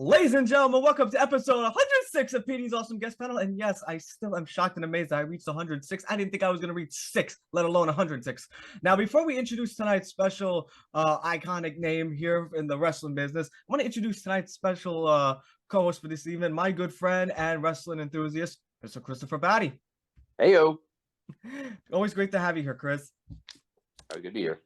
Ladies and gentlemen, welcome to episode 106 of Petey's Awesome Guest Panel. And yes, I still am shocked and amazed that I reached 106. I didn't think I was going to reach 6, let alone 106. Now, before we introduce tonight's special iconic name here in the wrestling business, I want to introduce tonight's special co-host for this evening, my good friend and wrestling enthusiast, Mr. Christopher Batty. Heyo. Always great to have you here, Chris. Good to be here.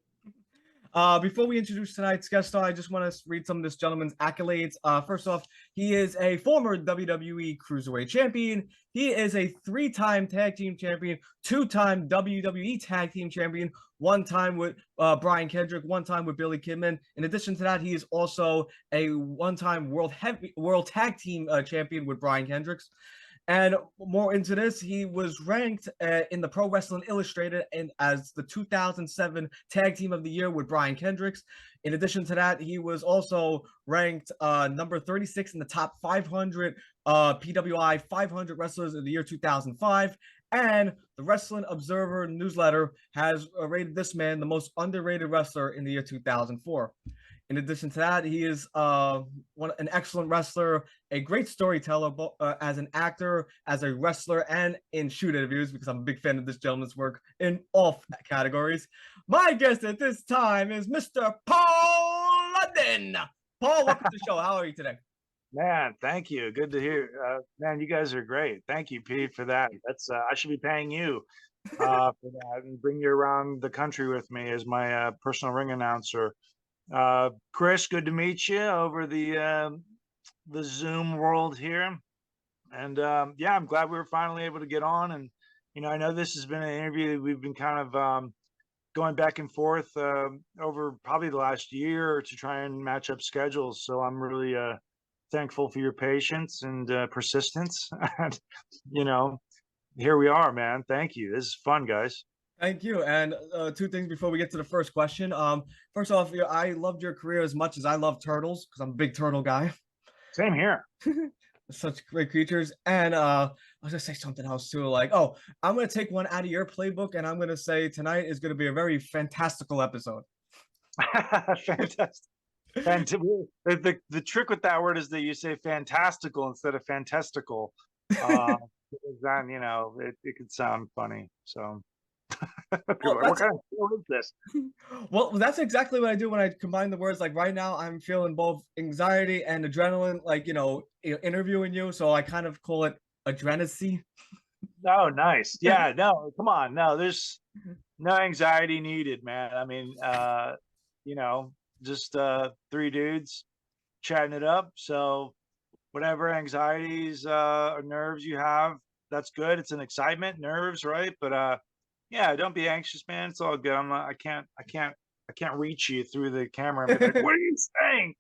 Before we introduce tonight's guest star, I just want to read some of this gentleman's accolades. First off, he is a former WWE Cruiserweight Champion. He is a 3-time Tag Team Champion, 2-time WWE Tag Team Champion, 1 time with Brian Kendrick, 1 time with Billy Kidman. In addition to that, he is also a 1-time World Tag Team Champion with Brian Kendricks. And more into this, he was ranked in the Pro Wrestling Illustrated and as the 2007 Tag Team of the Year with Brian Kendricks. In addition to that, he was also ranked number 36 in the top 500 PWI 500 wrestlers of the year 2005. And the Wrestling Observer newsletter has rated this man the most underrated wrestler in the year 2004. In addition to that, he is an excellent wrestler, a great storyteller as an actor, as a wrestler, and in shoot interviews, because I'm a big fan of this gentleman's work in all categories. My guest at this time is Mr. Paul London. Paul, welcome to the show. How are you today? Man, thank you. Good to hear. Man, you guys are great. Thank you, Pete, for that. That's I should be paying you for that and bring you around the country with me as my personal ring announcer. Chris, good to meet you over the Zoom world here. And yeah, I'm glad we were finally able to get on. And I know this has been an interview that we've been kind of going back and forth over probably the last year to try and match up schedules. So I'm really thankful for your patience and persistence. And here we are, man. Thank you. This is fun, guys. Thank you. And 2 things before we get to the first question. First off, I loved your career as much as I love turtles because I'm a big turtle guy. Same here. Such great creatures. And I was gonna say something else too. Like, oh, I'm gonna take one out of your playbook, and I'm gonna say tonight is gonna be a very fantastical episode. Fantastic. The trick with that word is that you say fantastical instead of fantastical. Then it could sound funny. So. Well, what kind of show is this? Well, that's exactly what I do when I combine the words. Like right now, I'm feeling both anxiety and adrenaline, like, interviewing you. So I kind of call it adrenacy. Oh, nice. Yeah, no, come on. No, there's no anxiety needed, man. I mean, just 3 dudes chatting it up. So whatever anxieties or nerves you have, that's good. It's an excitement, nerves, right? But yeah, don't be anxious, man. It's all good. I can't reach you through the camera and be like, what are you saying?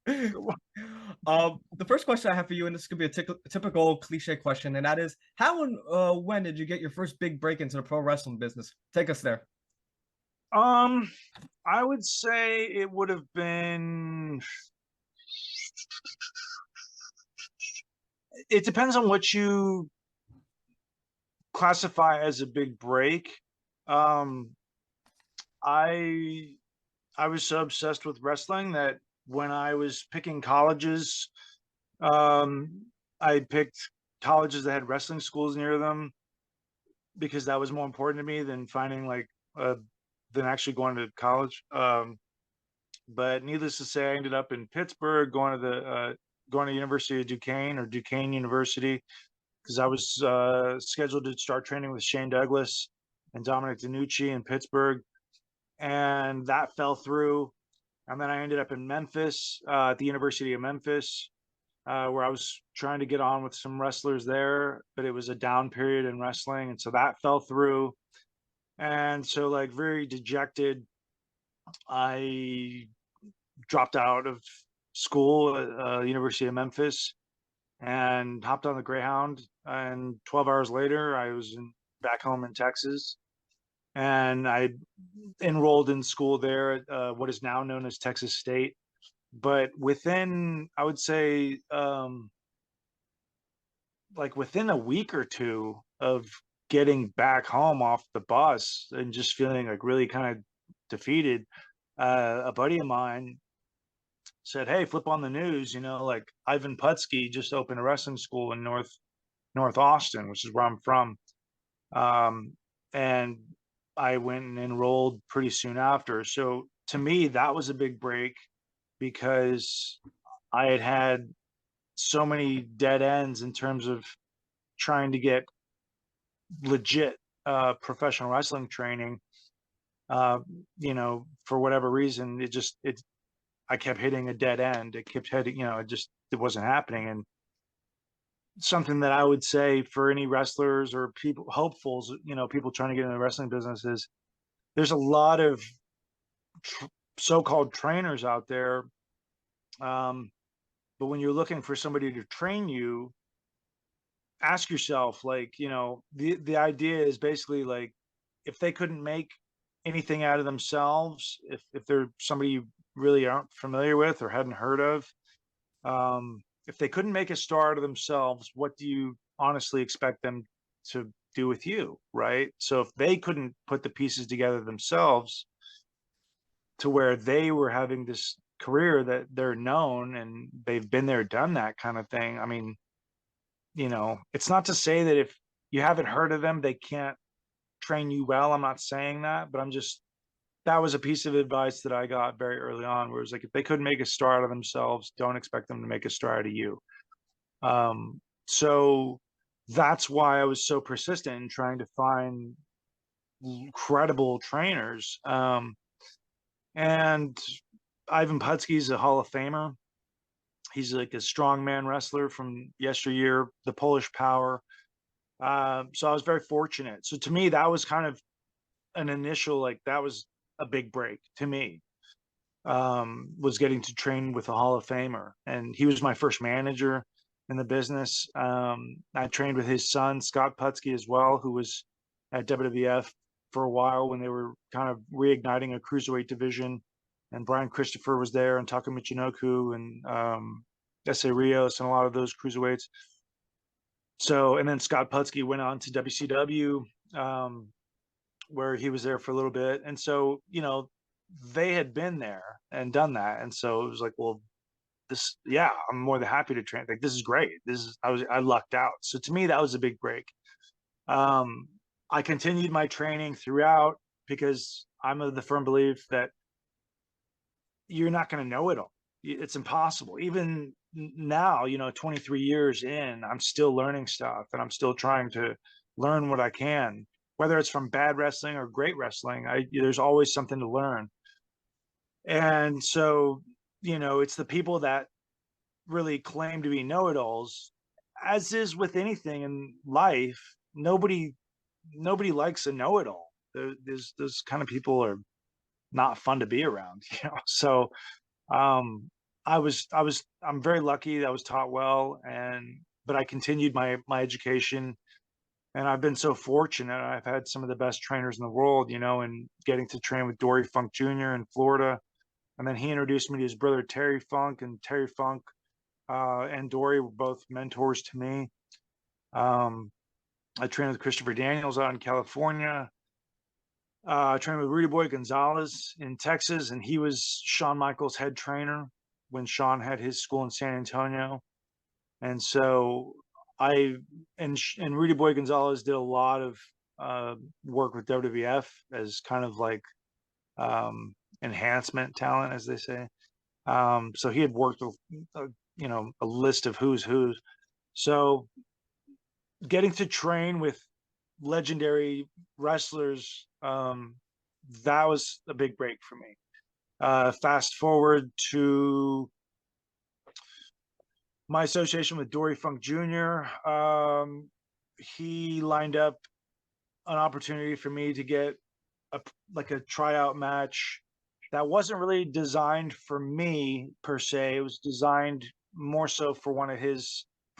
The first question I have for you, and this could be a typical cliche question, and that is, how and when did you get your first big break into the pro wrestling business? Take us there. I would say it would have been. It depends on what you classify as a big break. I was so obsessed with wrestling that when I was picking colleges, I picked colleges that had wrestling schools near them because that was more important to me than finding than actually going to college. But needless to say, I ended up in Pittsburgh going to University of Duquesne or Duquesne University, because I was scheduled to start training with Shane Douglas and Dominic DeNucci in Pittsburgh, and that fell through. And then I ended up in Memphis, at the University of Memphis, where I was trying to get on with some wrestlers there, but it was a down period in wrestling, and so that fell through. And so, very dejected, I dropped out of school at University of Memphis and hopped on the Greyhound, and 12 hours later I was back home in Texas, and I enrolled in school there at what is now known as Texas State. But within, I would say, within a week or 2 of getting back home off the bus and just feeling really kind of defeated, a buddy of mine said, "Hey, flip on the news, like Ivan Putski just opened a wrestling school in North Austin, which is where I'm from." And I went and enrolled pretty soon after. So to me, that was a big break because I had had so many dead ends in terms of trying to get legit professional wrestling training. uh, for whatever reason, I kept hitting a dead end. It kept hitting, it wasn't happening. And something that I would say for any wrestlers or people, hopefuls, people trying to get in the wrestling business is there's a lot of tr- so-called trainers out there. But when you're looking for somebody to train you, ask yourself, like, the idea is basically like, if they couldn't make anything out of themselves, if they're somebody you really aren't familiar with or hadn't heard of, if they couldn't make a star out of themselves, what do you honestly expect them to do with you, right? So if they couldn't put the pieces together themselves to where they were having this career that they're known and they've been there, done that kind of thing. I mean, it's not to say that if you haven't heard of them, they can't train you well. I'm not saying that, but that was a piece of advice that I got very early on, where it's like, if they couldn't make a star out of themselves, don't expect them to make a star out of you. So that's why I was so persistent in trying to find credible trainers. And Ivan Putski's a Hall of Famer. He's like a strongman wrestler from yesteryear, the Polish Power. So I was very fortunate. So to me, that was kind of an initial, like, that was a big break to me, was getting to train with a Hall of Famer. And he was my first manager in the business. I trained with his son, Scott Putski, as well, who was at WWF for a while when they were kind of reigniting a cruiserweight division. And Brian Christopher was there, and Taka Michinoku, and Essa Rios, and a lot of those cruiserweights. So, and then Scott Putski went on to WCW, where he was there for a little bit. And so, they had been there and done that. And so it was like, well, yeah, I'm more than happy to train. Like, this is great. I lucked out. So to me, that was a big break. I continued my training throughout because I'm of the firm belief that you're not going to know it all. It's impossible. Even now, 23 years in, I'm still learning stuff, and I'm still trying to learn what I can, whether it's from bad wrestling or great wrestling. There's always something to learn. And so, it's the people that really claim to be know-it-alls, as is with anything in life. Nobody likes a know-it-all. Those kind of people are not fun to be around, So I'm very lucky that I was taught well, but I continued my education, and I've been so fortunate. I've had some of the best trainers in the world, and getting to train with Dory Funk Jr. in Florida. And then he introduced me to his brother, Terry Funk, and Terry Funk and Dory were both mentors to me. I trained with Christopher Daniels out in California. I trained with Rudy Boy Gonzalez in Texas, and he was Shawn Michaels' head trainer when Shawn had his school in San Antonio. And so and Rudy Boy Gonzalez did a lot of work with WWF as kind of like enhancement talent, as they say. So he had worked with, a list of who's. So getting to train with legendary wrestlers, that was a big break for me. Fast forward to my association with Dory Funk Jr. He lined up an opportunity for me to get a tryout match that wasn't really designed for me per se. It was designed more so for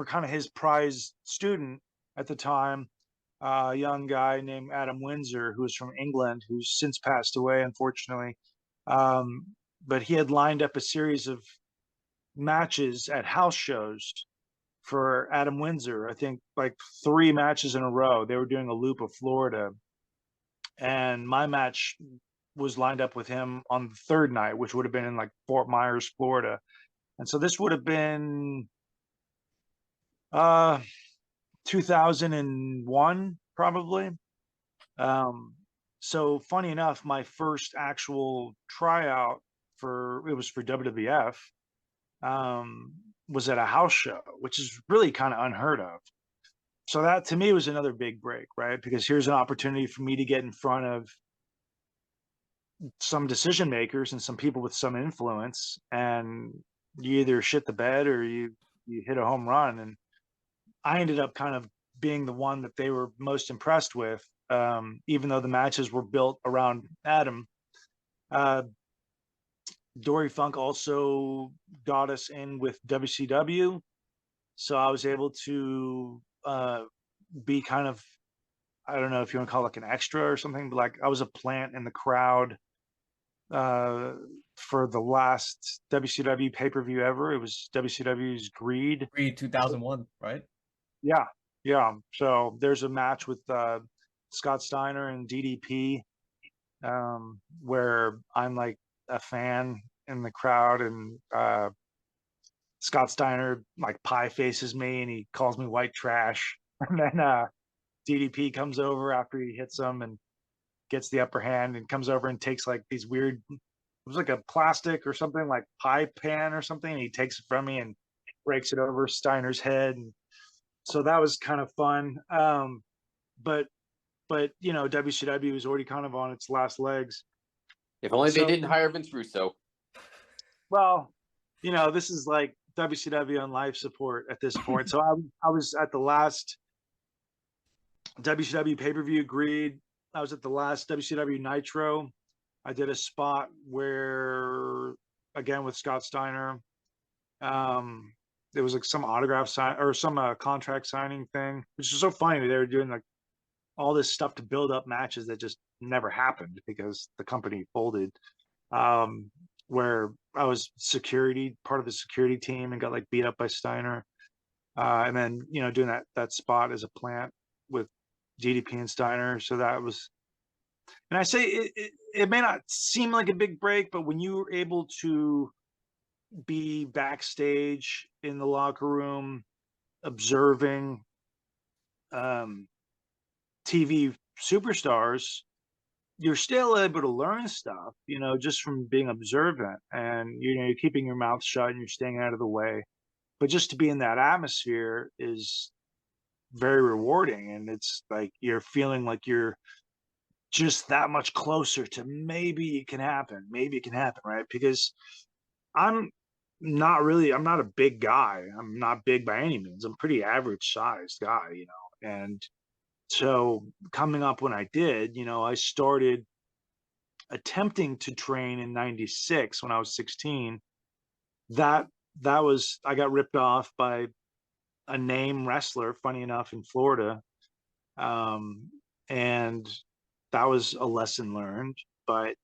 kind of his prize student at the time, a young guy named Adam Windsor, who was from England, who's since passed away, unfortunately. But he had lined up a series of matches at house shows for Adam Windsor. I think like 3 matches in a row. They were doing a loop of Florida, and my match was lined up with him on the third night, which would have been in like Fort Myers, Florida. And so this would have been 2001 probably. So funny enough, my first actual tryout it was for WWF, was at a house show, which is really kind of unheard of. So that to me was another big break, right? Because here's an opportunity for me to get in front of some decision makers and some people with some influence, and you either shit the bed or you hit a home run. And I ended up kind of being the one that they were most impressed with, even though the matches were built around Adam. Dory Funk also got us in with WCW, so I was able to be kind of, I don't know if you want to call it like an extra or something, but like I was a plant in the crowd for the last WCW pay-per-view ever. It was WCW's Greed. Pre 2001, right? Yeah, yeah. So there's a match with Scott Steiner and DDP, where I'm like a fan in the crowd, and Scott Steiner like pie faces me and he calls me white trash. And then DDP comes over after he hits him and gets the upper hand, and comes over and takes like these weird, it was like a plastic or something, like pie pan or something, and he takes it from me and breaks it over Steiner's head. And so that was kind of fun. But you know, WCW was already kind of on its last legs. If only they So- didn't hire Vince Russo. Well, you know, this is like WCW on life support at this point. So I was at the last WCW pay-per-view Greed. I was at the last WCW Nitro. I did a spot where, again, with Scott Steiner, there was like some autograph sign or some contract signing thing, which is so funny. They were doing like all this stuff to build up matches that just never happened because the company folded. Where I was part of the security team, and got like beat up by Steiner. And then, you know, doing that spot as a plant with DDP and Steiner. So that was, and I say it may not seem like a big break, but when you were able to be backstage in the locker room observing TV superstars, you're still able to learn stuff, you know, just from being observant, and you know, you're keeping your mouth shut and you're staying out of the way. But just to be in that atmosphere is very rewarding, and it's like you're feeling like you're just that much closer to maybe it can happen, right? Because I'm I'm not a big guy. I'm not big by any means. I'm a pretty average sized guy, you know. And so coming up when I did, you know, I started attempting to train in 96 when I was 16. That was, I got ripped off by a name wrestler, funny enough, in Florida. And that was a lesson learned, but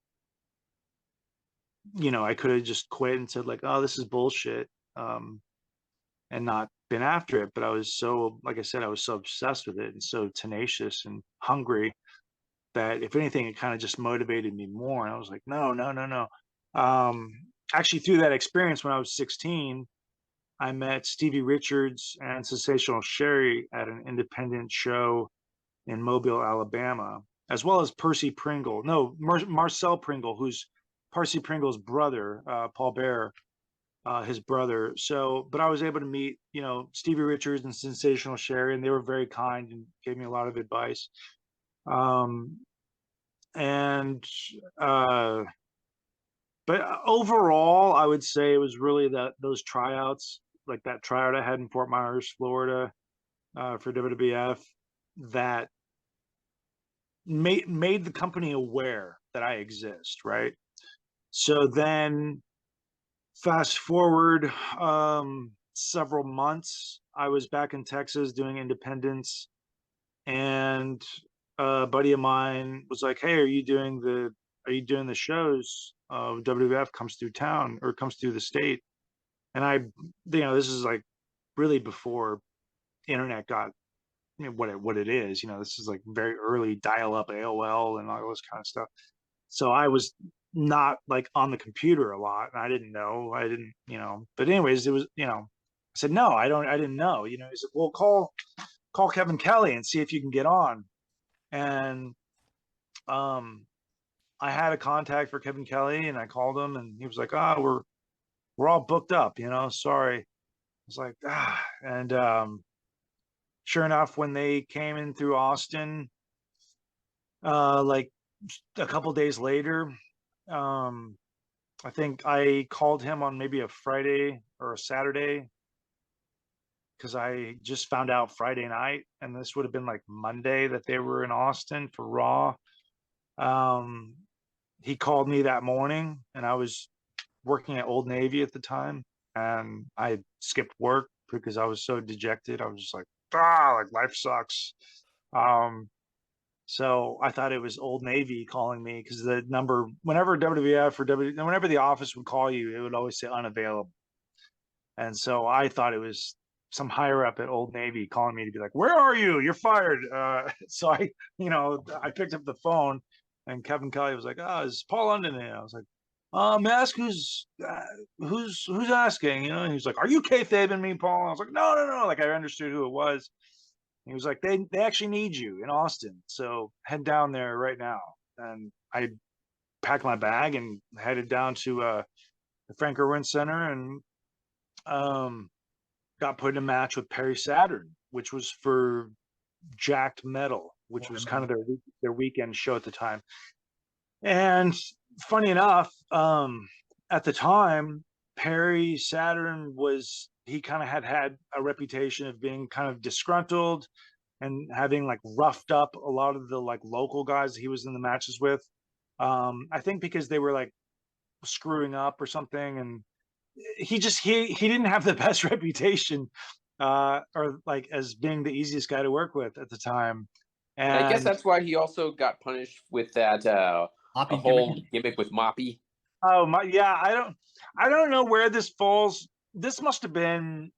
you know, I could have just quit and said like, oh, this is bullshit. And not been after it. But I was so, like I said, I was so obsessed with it and so tenacious and hungry that if anything, it kind of just motivated me more. And I was like, no. Actually, through that experience when I was 16, I met Stevie Richards and Sensational Sherry at an independent show in Mobile, Alabama, as well as Percy Pringle. No, Marcel Pringle, who's Percy Pringle's brother, Paul Bear, his brother. So, but I was able to meet, you know, Stevie Richards and Sensational Sherry, and they were very kind and gave me a lot of advice. But overall, I would say it was really those tryouts, like that tryout I had in Fort Myers, Florida, for WWF, that made the company aware that I exist, right? So then fast forward several months, I was back in Texas doing independence, and a buddy of mine was like, hey, are you doing the shows? WWF comes through town, or comes through the state. And I, you know, this is like really before internet got, you know, what it is. You know, this is like very early dial-up AOL and all this kind of stuff. So I was not like on the computer a lot, and I didn't know. But anyways, it was, I said, no, I didn't know. He said, well, call Kevin Kelly and see if you can get on. And I had a contact for Kevin Kelly, and I called him, and he was like, we're all booked up, sorry. I was like, and sure enough, when they came in through Austin, like a couple days later, I think I called him on maybe a Friday or a Saturday, because I just found out Friday night, and this would have been like Monday that they were in Austin for Raw. He called me that morning, and I was working at Old Navy at the time, and I skipped work because I was so dejected. I was just like, like life sucks. So I thought it was Old Navy calling me, because the number, whenever WWF or whenever the office would call you, it would always say unavailable. And so I thought it was some higher up at Old Navy calling me to be like, where are you? You're fired. So I picked up the phone, and Kevin Kelly was like, is Paul London in? I was like, ask who's asking, and he was like, are you kayfabing me, Paul? I was like, no. Like, I understood who it was. He was like, they actually need you in Austin, so head down there right now. And I packed my bag and headed down to the Frank Irwin Center, and got put in a match with Perry Saturn, which was for Jacked Metal, which was kind of their weekend show at the time. And funny enough, at the time, Perry Saturn he kind of had a reputation of being kind of disgruntled and having like roughed up a lot of the like local guys that he was in the matches with. I think because they were like screwing up or something, and he didn't have the best reputation, or like as being the easiest guy to work with at the time. And I guess And that's why he also got punished with that a whole gimmick with Moppy. oh my, yeah, I don't know where this falls. This must have been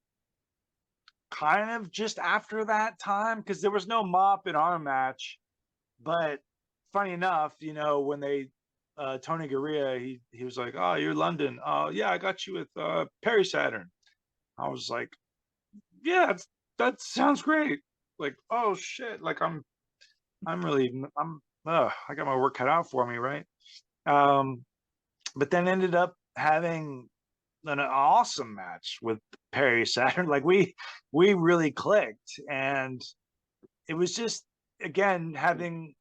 kind of just after that time, because there was no mop in our match. But funny enough, when they Tony Garea, he was like, oh, you're London. Oh yeah, I got you with Perry Saturn. I was like, yeah, that sounds great. Like, oh shit, like I got my work cut out for me, right? But then ended up having an awesome match with Perry Saturn. Like we really clicked, and it was just, again, having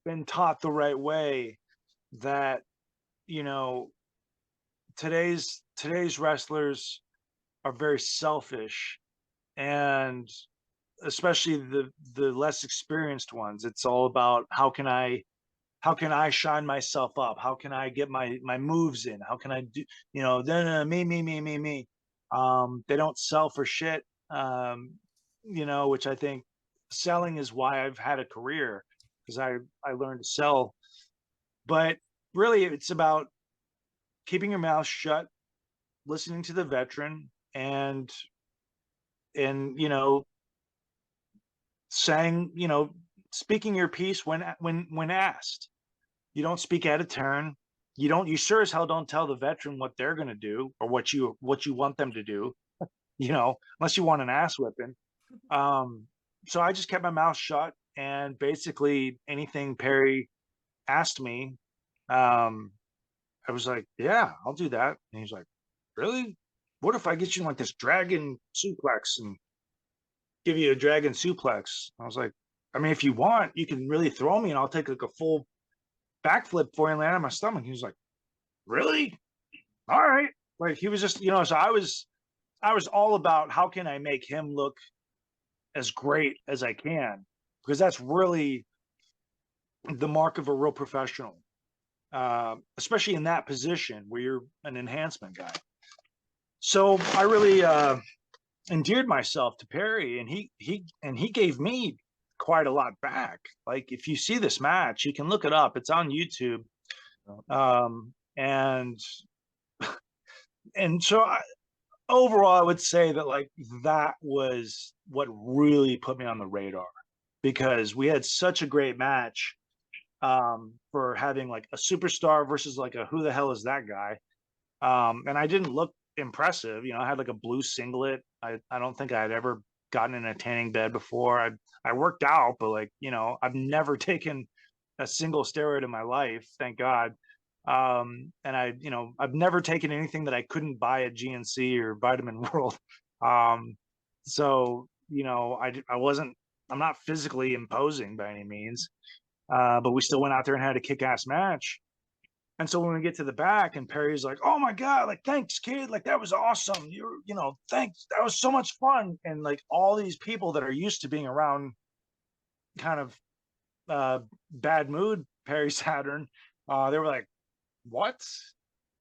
been taught the right way that today's wrestlers are very selfish, and especially the less experienced ones. It's all about how can I shine myself up? How can I get my moves in? How can I do, me. They don't sell for shit, which I think selling is why I've had a career, because I learned to sell. But really, it's about keeping your mouth shut, listening to the veteran, and saying, speaking your piece when asked. You don't speak out of turn. You sure as hell don't tell the veteran what they're going to do or what you want them to do, unless you want an ass whipping. So I just kept my mouth shut, and basically anything Perry asked me, I was like, yeah, I'll do that. And he's like, really? What if I get you like this dragon suplex and give you a dragon suplex? I was like, I mean, if you want, you can really throw me and I'll take like a full backflip for you and land on my stomach. He was like, really? All right. Like, he was just, so I was all about how can I make him look as great as I can, because that's really the mark of a real professional, especially in that position where you're an enhancement guy. So I really endeared myself to Perry, and he gave me quite a lot back. Like, if you see this match, you can look it up. It's on YouTube. And so overall, I would say that like that was what really put me on the radar, because we had such a great match. for having like a superstar versus like a who the hell is that guy. And I didn't look impressive. I had like a blue singlet. I don't think I had ever gotten in a tanning bed before. I worked out, but like, I've never taken a single steroid in my life, thank God. And I've never taken anything that I couldn't buy at GNC or Vitamin World. So, I'm not physically imposing by any means. But we still went out there and had a kick-ass match. And so when we get to the back and Perry's like, "Oh my God, like, thanks, kid. Like, that was awesome. Thanks. That was so much fun." And like all these people that are used to being around kind of bad mood Perry Saturn, they were like, "What?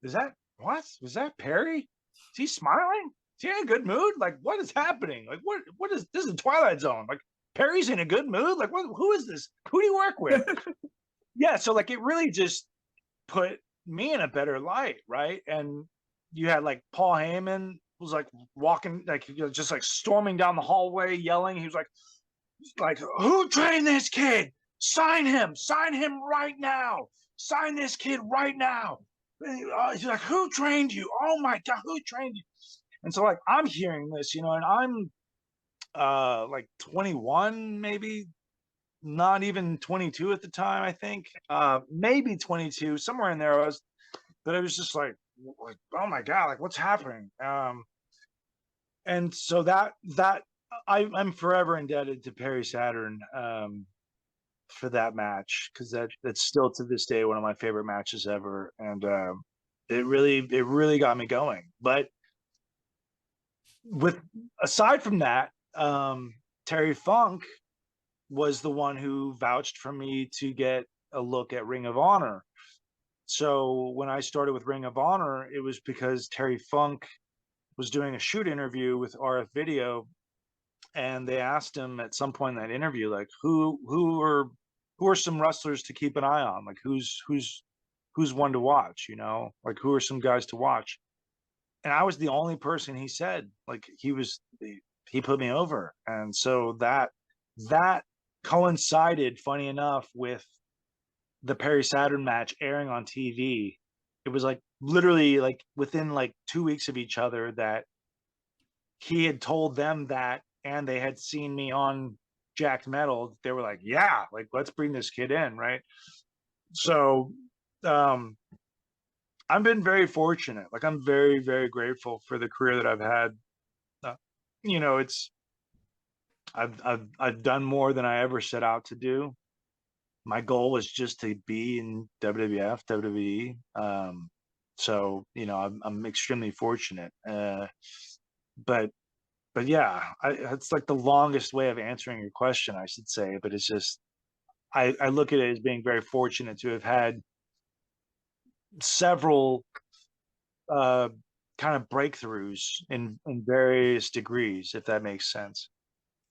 Is that what? Was that Perry? Is he smiling? Is he in a good mood? Like, what is happening? Like, what is this is Twilight Zone? Like, Perry's in a good mood? Like, who is this? Who do you work with?" Yeah, so like it really just put me in a better light, right? And you had like Paul Heyman was like walking, like just like storming down the hallway, yelling. He was like, "Who trained this kid? Sign him right now. Sign this kid right now." He's like, "Who trained you? Oh my God, who trained you?" And so like I'm hearing this, and I'm like 21, maybe not even 22 at the time, I think, maybe 22, somewhere in there. But it was just like, oh my God, like what's happening? And so that I'm forever indebted to Perry Saturn for that match, because that's still to this day one of my favorite matches ever, and it really got me going. But aside from that, Terry Funk was the one who vouched for me to get a look at Ring of Honor. So when I started with Ring of Honor, it was because Terry Funk was doing a shoot interview with RF Video, and they asked him at some point in that interview, like, who are some wrestlers to keep an eye on? Like, who's one to watch? Like, who are some guys to watch? And I was the only person he said. Like, he put me over, and so that coincided, funny enough, with the Perry Saturn match airing on TV. It was like literally like within like 2 weeks of each other that he had told them that, and they had seen me on Jacked Metal. They were like, "Yeah, like let's bring this kid in," right? So I've been very fortunate. Like, I'm very, very grateful for the career that I've had. It's I've done more than I ever set out to do. My goal was just to be in WWF, WWE. So I'm extremely fortunate. But yeah, it's like the longest way of answering your question, I should say. But it's just I look at it as being very fortunate to have had several kind of breakthroughs in various degrees, if that makes sense.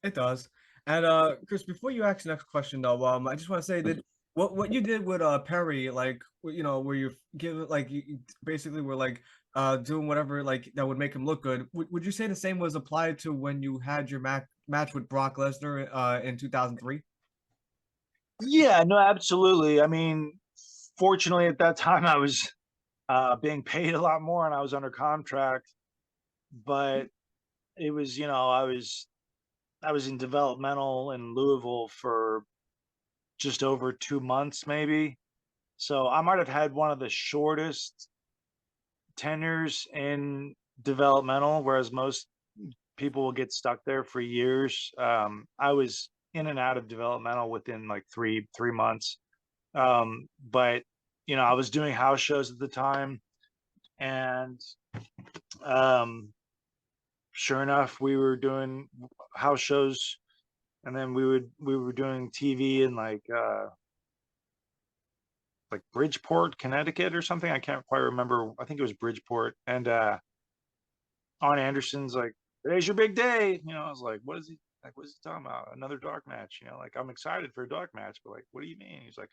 It does. And Chris, before you ask the next question though, I just want to say that what you did with Perry, like where you give like you basically were like doing whatever like that would make him look good. Would you say the same was applied to when you had your match with Brock Lesnar in 2003? Yeah, no, absolutely. I mean, fortunately at that time I was being paid a lot more and I was under contract, but it was, I was in developmental in Louisville for just over 2 months, maybe. So I might have had one of the shortest tenures in developmental, whereas most people will get stuck there for years. I was in and out of developmental within like three months. But I was doing house shows at the time, and sure enough, we were doing house shows, and then we were doing TV in like Bridgeport, Connecticut or something. I can't quite remember. I think it was Bridgeport. And Arn Anderson's like, "Today's your big day." I was like, what is he talking about? Another dark match? Like, I'm excited for a dark match, but like, what do you mean? He's like,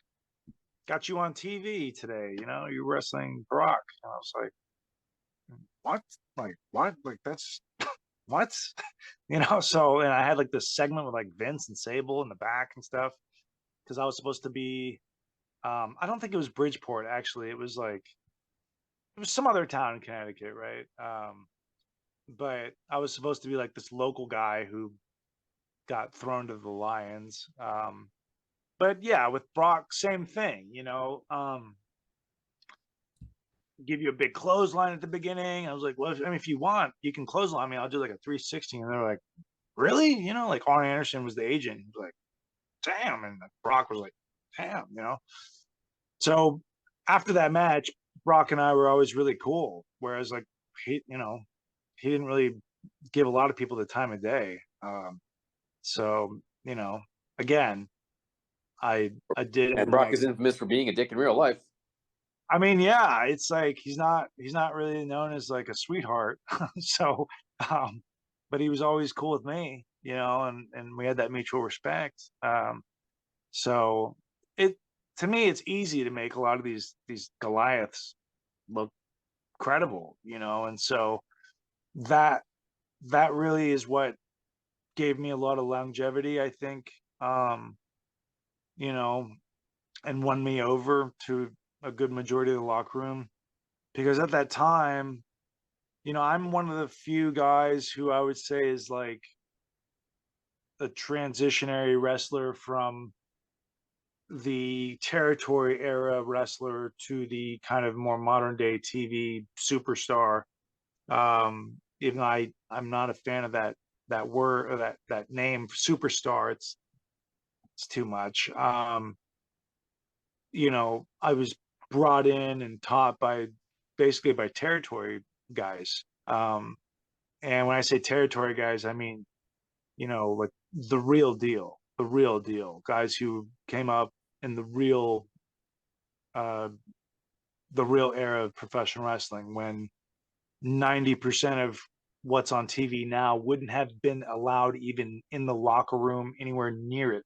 "Got you on TV today. You're wrestling Brock." And I was like, "What? Like, what? Like, that's what?" So, and I had like this segment with like Vince and Sable in the back and stuff, because I was supposed to be I don't think it was Bridgeport, actually. It was some other town in Connecticut, right? But I was supposed to be like this local guy who got thrown to the lions. But yeah, with Brock, same thing, give you a big clothesline at the beginning. I was like, well, if you want, you can clothesline me. I'll do like a 360. And they're like, really? Like Arn Anderson was the agent. He was like, damn. And Brock was like, damn. So after that match, Brock and I were always really cool. Whereas like he didn't really give a lot of people the time of day. So again, I did. And Brock is infamous for being a dick in real life. I mean, yeah, it's like he's not really known as like a sweetheart. So, but he was always cool with me, and we had that mutual respect. So to me, it's easy to make a lot of these Goliaths look credible, and so that really is what gave me a lot of longevity, I think, and won me over to a good majority of the locker room, because at that time, I'm one of the few guys who I would say is like a transitionary wrestler from the territory era wrestler to the kind of more modern day TV superstar. Even though I'm not a fan of that word or that name superstar, it's too much. I was brought in and taught basically by territory guys. And when I say territory guys, I mean, like the real deal guys who came up in the real era of professional wrestling, when 90% of what's on TV now wouldn't have been allowed even in the locker room, anywhere near it.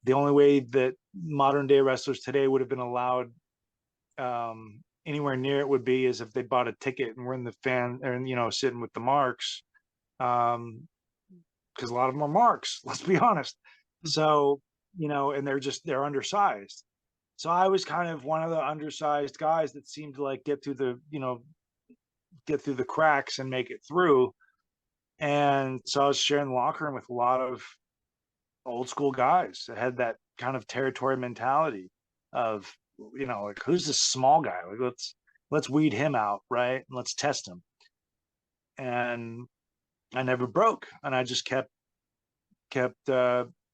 The only way that modern day wrestlers today would have been allowed anywhere near it would be is if they bought a ticket and were in the fan, and sitting with the marks, because a lot of them are marks, let's be honest. So and they're undersized. So I was kind of one of the undersized guys that seemed to like get through the cracks and make it through. And so I was sharing the locker room with a lot of old school guys that had that kind of territory mentality of, like, who's this small guy? Like, let's weed him out, right? And let's test him. And I never broke, and I just kept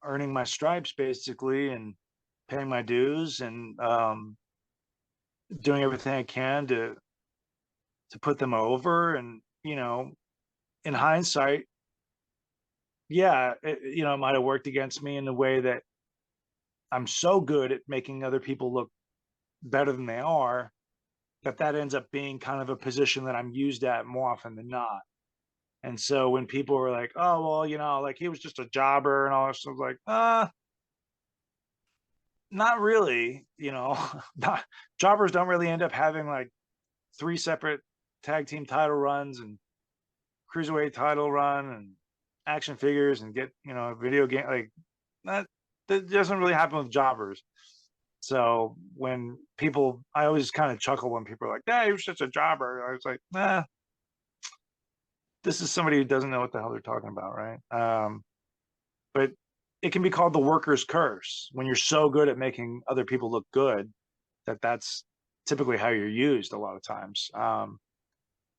earning my stripes, basically, and paying my dues, and doing everything I can to put them over. And in hindsight, yeah, it might have worked against me in the way that I'm so good at making other people look better than they are, that ends up being kind of a position that I'm used at more often than not. And so when people were like, oh, well, like he was just a jobber and all that stuff, like, not really, jobbers don't really end up having like 3 separate tag team title runs and cruiserweight title run and action figures and get, a video game like that doesn't really happen with jobbers. So when I always kind of chuckle when people are like, "Yeah, he was such a jobber." I was like, "Nah, this is somebody who doesn't know what the hell they're talking about, right?" But it can be called the worker's curse when you're so good at making other people look good that's typically how you're used a lot of times.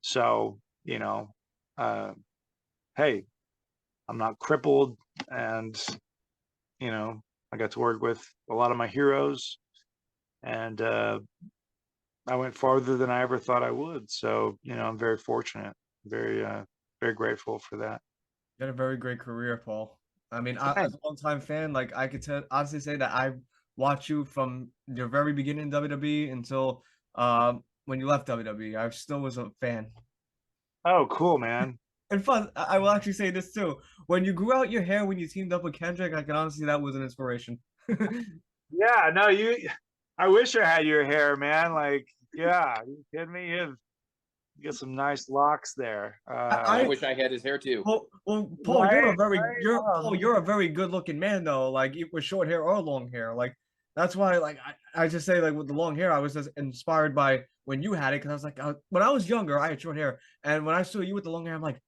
So hey, I'm not crippled, and I got to work with a lot of my heroes, and I went farther than I ever thought I would. So, I'm very fortunate, very, very grateful for that. You had a very great career, Paul. I mean, as a long-time fan, like I could honestly say that I watched you from your very beginning in WWE until when you left WWE. I still was a fan. Oh, cool, man. And fun, I will actually say this too. When you grew out your hair when you teamed up with Kendrick, I can honestly that was an inspiration. Yeah, no, I wish I had your hair, man. Like, yeah, you kidding me? You get some nice locks there. I wish I had his hair too. Well, Paul, you're a very good-looking man though. Like with short hair or long hair. Like That's why, like, I just say, like, with the long hair, I was just inspired by when you had it, because I was like, when I was younger, I had short hair, and when I saw you with the long hair, I'm like,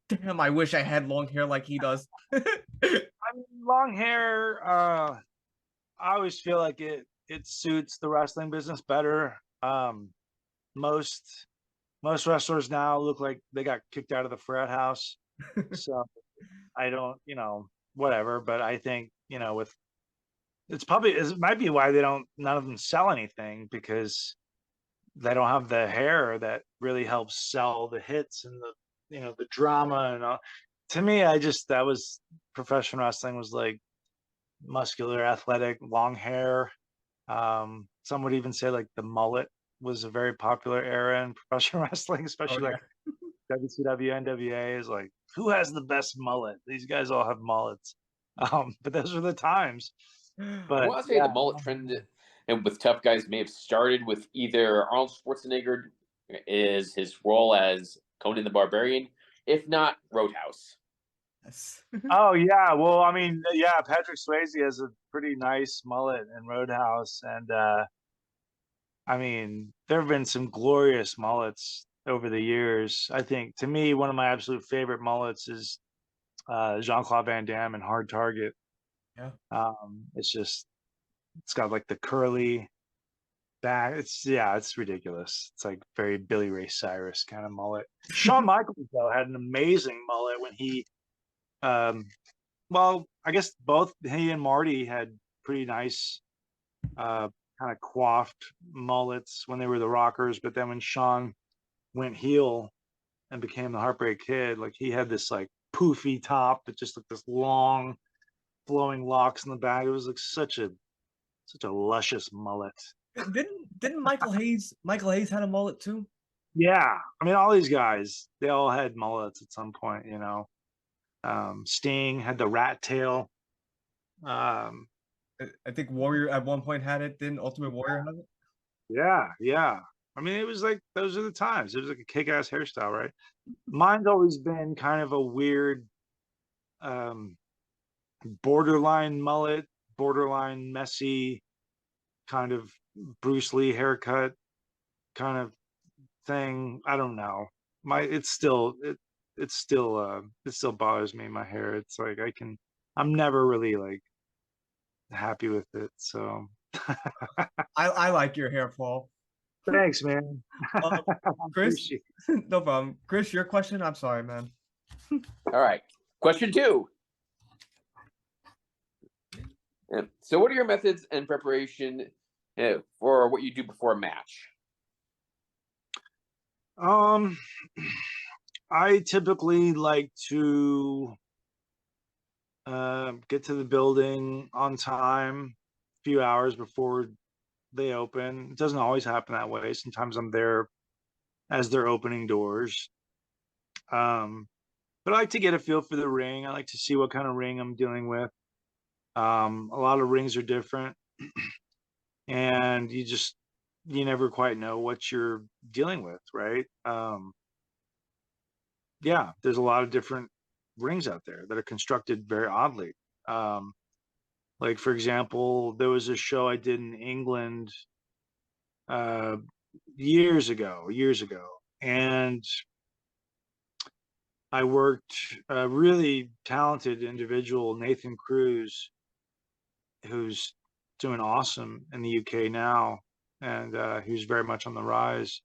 damn, I wish I had long hair like he does. I mean, long hair. I always feel like it suits the wrestling business better. Most most wrestlers now look like they got kicked out of the frat house. So I don't, whatever. But I think, with it might be why none of them sell anything, because they don't have the hair that really helps sell the hits and the drama and all. To me, that was professional wrestling was like muscular, athletic, long hair. Some would even say like the mullet was a very popular era in professional wrestling, Oh especially yeah. like WCW, NWA is like, who has the best mullet? These guys all have mullets. But those were the times. I But want to say yeah, the mullet trend and with tough guys may have started with either Arnold Schwarzenegger is his role as Conan the Barbarian, if not Roadhouse. Yes. oh yeah, well, I mean, yeah, Patrick Swayze has a pretty nice mullet in Roadhouse, and I mean, there have been some glorious mullets over the years. I think, to me, one of my absolute favorite mullets is Jean-Claude Van Damme in Hard Target. Yeah. It's got like the curly back. It's ridiculous. It's like very Billy Ray Cyrus kind of mullet. Shawn Michaels though had an amazing mullet when he, um, well, I guess both he and Marty had pretty nice, kind of coiffed mullets when they were the Rockers. But then when Shawn went heel and became the Heartbreak Kid, like he had this like poofy top that just looked this long flowing locks in the back. It was like such a luscious mullet. Didn't Michael Hayes had a mullet too? Yeah, I mean, all these guys, they all had mullets at some point. Sting had the rat tail. Um, I think Warrior at one point had it. Didn't Ultimate Warrior have it? yeah, yeah. I mean, it was like those are the times. It was like a kick-ass hairstyle, right? Mine's always been kind of a weird, um, borderline mullet, borderline messy, kind of Bruce Lee haircut kind of thing. I don't know. It still bothers me, my hair. It's like I'm never really like happy with it. So I like your hair, Paul. thanks, man. Uh, I Chris, appreciate no problem. Chris, your question. I'm sorry, man. All right. Question 2. So, what are your methods and preparation for what you do before a match? it. I typically like to get to the building on time, a few hours before they open. It doesn't always happen that way. Sometimes I'm there as they're opening doors. Um, but I like to get a feel for the ring. I like to see what kind of ring I'm dealing with. A lot of rings are different, and you never quite know what you're dealing with, right? Yeah, there's a lot of different rings out there that are constructed very oddly. Um, like for example, there was a show I did in England uh, years ago, and I worked a really talented individual, Nathan Cruz, who's doing awesome in the UK now, and who's very much on the rise.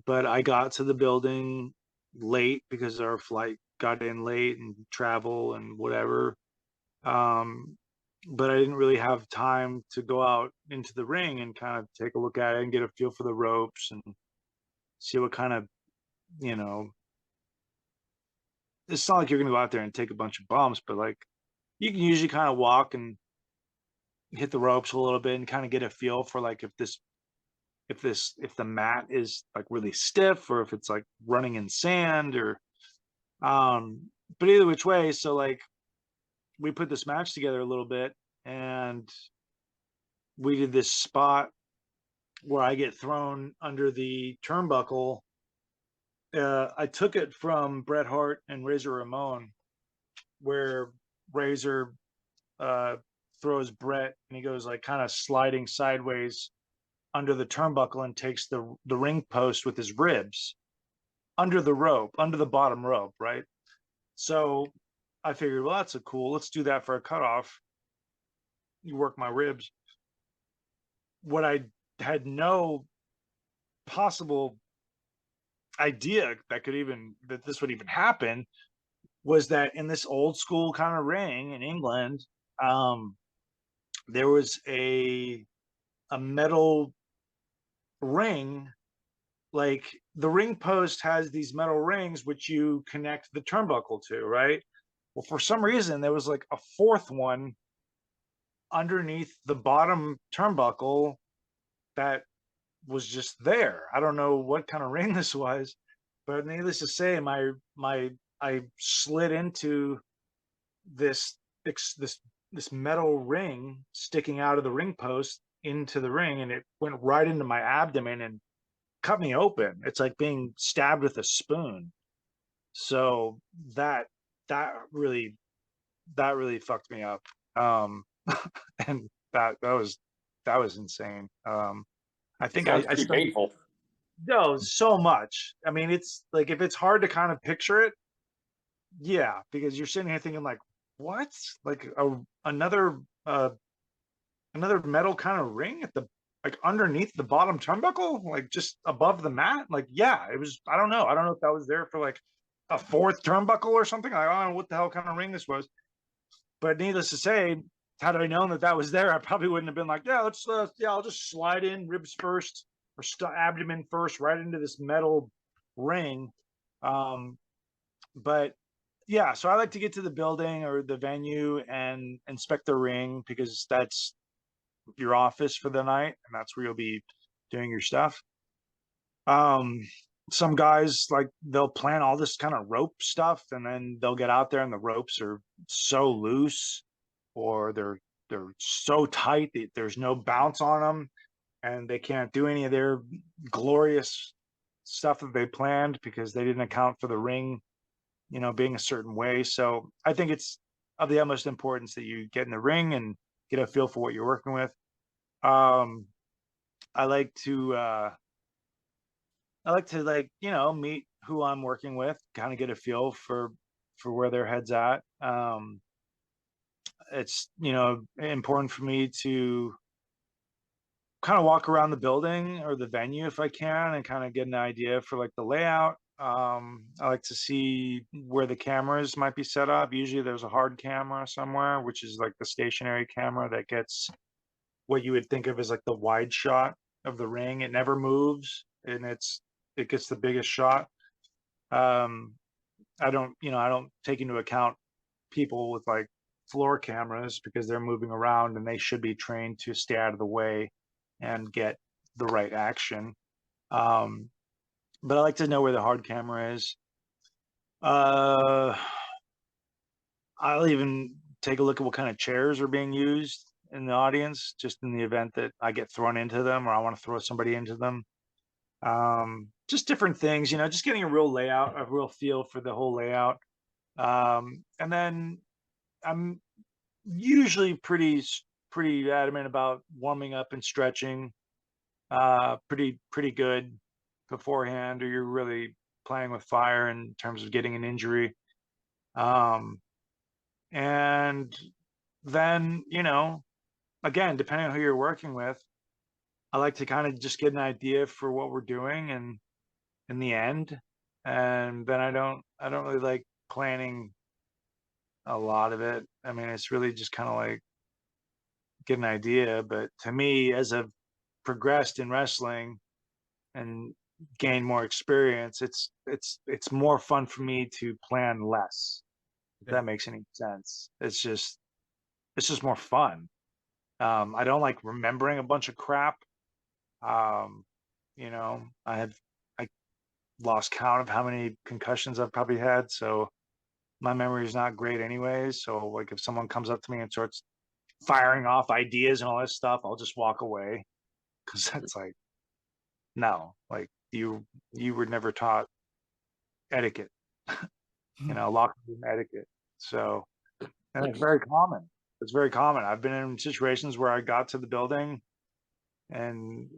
But I got to the building late because our flight got in late and travel and whatever. Um, but I didn't really have time to go out into the ring and kind of take a look at it and get a feel for the ropes and see what kind of, you know, it's not like you're going to go out there and take a bunch of bumps, but like you can usually kind of walk and hit the ropes a little bit and kind of get a feel for like if the mat is like really stiff or if it's like running in sand or um but either which way. So like we put this match together a little bit, and we did this spot where I get thrown under the turnbuckle. I took it from Bret Hart and Razor Ramon, where Razor uh throws Brett, and he goes like kind of sliding sideways under the turnbuckle and takes the ring post with his ribs under the rope, under the bottom rope, right? So I figured, well, that's a cool. Let's do that for a cutoff. You work my ribs. What I had no possible idea that this would even happen was that in this old school kind of ring in England, there was a metal ring. Like the ring post has these metal rings which you connect the turnbuckle to, right? Well, for some reason there was like a fourth one underneath the bottom turnbuckle that was just there. I don't know what kind of ring this was, but needless to say, I slid into this metal ring sticking out of the ring post into the ring, and it went right into my abdomen and cut me open. It's like being stabbed with a spoon. So that really fucked me up. And that was insane. I think Sounds I pretty spent painful. no so much. I mean, it's like if it's hard to kind of picture it, yeah, because you're sitting here thinking like, what? Like another metal kind of ring at the like underneath the bottom turnbuckle, like just above the mat. Like, yeah, it was. I don't know if that was there for like a fourth turnbuckle or something. I don't know what the hell kind of ring this was. But needless to say, had I known that was there, I probably wouldn't have been like, yeah, I'll just slide in ribs first or abdomen first, right into this metal ring. But yeah, so I like to get to the building or the venue and inspect the ring because that's your office for the night and that's where you'll be doing your stuff. Some guys like they'll plan all this kind of rope stuff and then they'll get out there and the ropes are so loose or they're so tight that there's no bounce on them and they can't do any of their glorious stuff that they planned because they didn't account for the ring, being a certain way. So I think it's of the utmost importance that you get in the ring and get a feel for what you're working with. I like to meet who I'm working with, kind of get a feel for where their head's at. It's important for me to kind of walk around the building or the venue if I can and kind of get an idea for like the layout. I like to see where the cameras might be set up. Usually there's a hard camera somewhere, which is like the stationary camera that gets what you would think of as like the wide shot of the ring. It never moves and it gets the biggest shot. I don't take into account people with like floor cameras because they're moving around and they should be trained to stay out of the way and get the right action. But I like to know where the hard camera is. I'll even take a look at what kind of chairs are being used in the audience, just in the event that I get thrown into them or I want to throw somebody into them. Just different things, just getting a real feel for the whole layout. And then I'm usually pretty adamant about warming up and stretching pretty good beforehand, or you're really playing with fire in terms of getting an injury. And then, again, depending on who you're working with, I like to kind of just get an idea for what we're doing and in the end. And then I don't really like planning a lot of it. I mean, it's really just kind of like get an idea. But to me, as I've progressed in wrestling and gained more experience, it's more fun for me to plan less. If that makes any sense. It's just more fun. I don't like remembering a bunch of crap. I lost count of how many concussions I've probably had, so my memory is not great anyways. So like if someone comes up to me and starts firing off ideas and all this stuff, I'll just walk away because that's like, no, like you were never taught etiquette, locker room etiquette. So, and it's very common. It's very common. I've been in situations where I got to the building and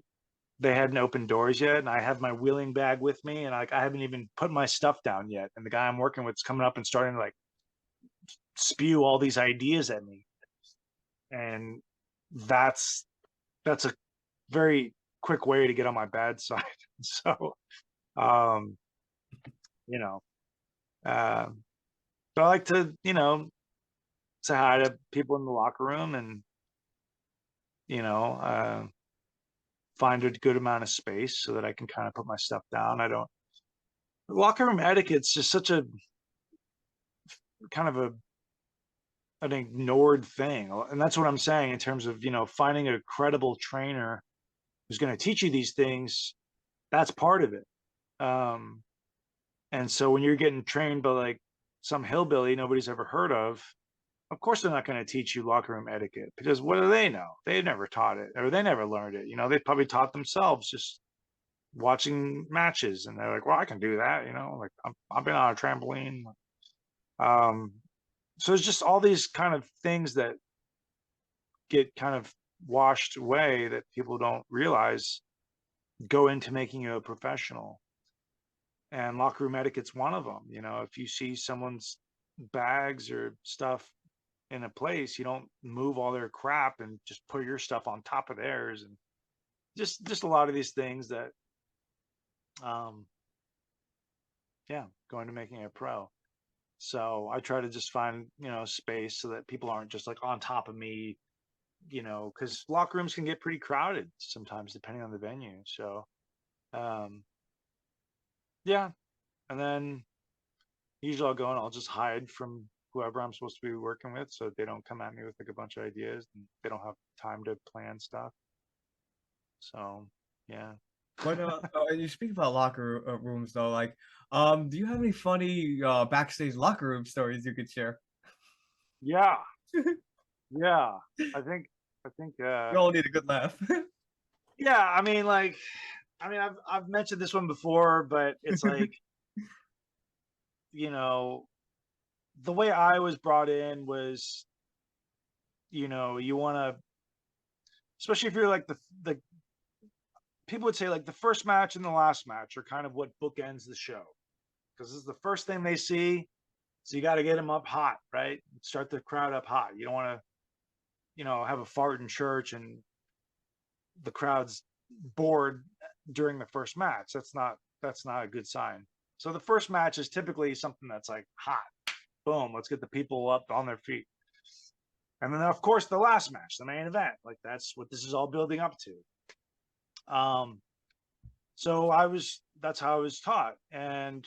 they hadn't opened doors yet, and I have my wheeling bag with me, and I haven't even put my stuff down yet, and the guy I'm working with is coming up and starting to like spew all these ideas at me, and that's a very quick way to get on my bad side. So, um, you know, but I like to, say hi to people in the locker room and, you know, find a good amount of space so that I can kind of put my stuff down. I don't, locker room etiquette's just such a kind of an ignored thing. And that's what I'm saying in terms of, finding a credible trainer who's going to teach you these things. That's part of it. And so when you're getting trained by like some hillbilly nobody's ever heard of course they're not going to teach you locker room etiquette, because what do they know? They've never taught it, or they never learned it. They probably taught themselves just watching matches, and they're like, well, I can do that. Like I've been on a trampoline. So it's just all these kind of things that get kind of washed away that people don't realize go into making you a professional. And locker room etiquette's one of them. If you see someone's bags or stuff in a place, you don't move all their crap and just put your stuff on top of theirs, and just a lot of these things that go into making a pro. So I try to just find space so that people aren't just like on top of me, because locker rooms can get pretty crowded sometimes depending on the venue. So yeah, and then usually I'll go and I'll just hide from whoever I'm supposed to be working with, so they don't come at me with like a bunch of ideas and they don't have time to plan stuff. So yeah. But you speak about locker rooms though, like, do you have any funny backstage locker room stories you could share? Yeah. Yeah. I think We all need a good laugh. yeah, I've mentioned this one before, but it's like, the way I was brought in was, you want to, especially if you're like the people would say like the first match and the last match are kind of what bookends the show, because this is the first thing they see. So you got to get them up hot, right? Start the crowd up hot. You don't want to, have a fart in church and the crowd's bored during the first match. That's not a good sign. So the first match is typically something that's like hot. Boom, let's get the people up on their feet. And then of course the last match, the main event, like that's what this is all building up to. So that's how I was taught. And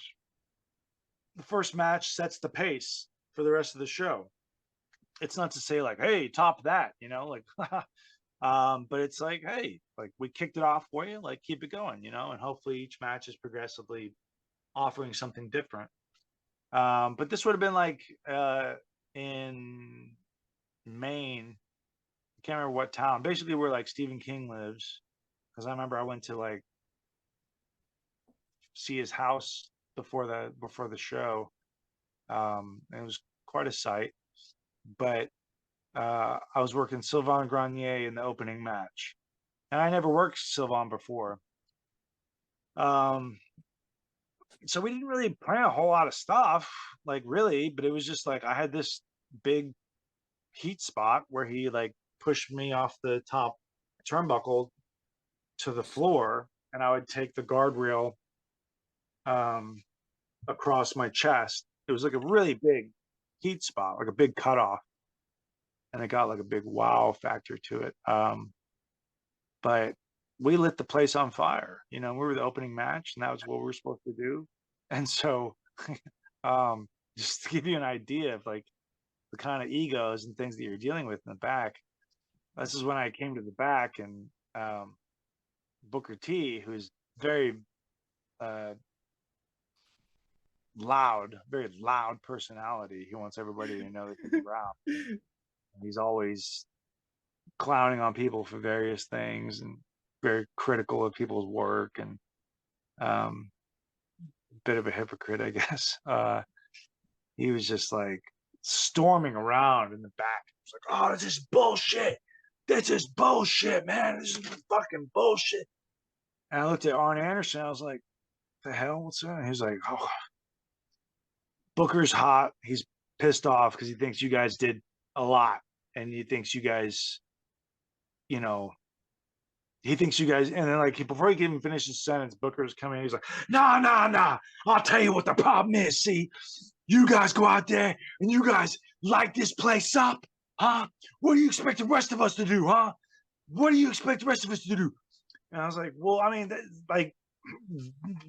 the first match sets the pace for the rest of the show. It's not to say like, hey, top that, like, but it's like, hey, like we kicked it off for you, like keep it going, and hopefully each match is progressively offering something different. But this would have been like in Maine. I can't remember what town. Basically, where like Stephen King lives, because I remember I went to like see his house before the show. And it was quite a sight. But I was working Sylvain Grenier in the opening match, and I never worked Sylvain before. So we didn't really plan a whole lot of stuff, like really, but it was just like I had this big heat spot where he like pushed me off the top turnbuckle to the floor, and I would take the guardrail across my chest. It was like a really big heat spot, like a big cutoff, and it got like a big wow factor to it. But we lit the place on fire. We were the opening match, and that was what we were supposed to do. And so, just to give you an idea of like the kind of egos and things that you're dealing with in the back, this is when I came to the back, and Booker T, who's very very loud personality. He wants everybody to know that he's around. He's always clowning on people for various things and very critical of people's work, and bit of a hypocrite, I guess. He was just like storming around in the back, It's like, oh, this is bullshit. This is bullshit, man. This is fucking bullshit. And I looked at Arn Anderson. I was like, the hell? What's that? And he was like, oh, Booker's hot. He's pissed off because he thinks you guys did a lot. And he thinks you guys, you know, he thinks you guys, and then like before he can even finish his sentence, Booker's coming in. He's like, nah. I'll tell you what the problem is. See, you guys go out there and you guys light this place up, huh? What do you expect the rest of us to do, huh? What do you expect the rest of us to do? And I was like, well, I mean, like,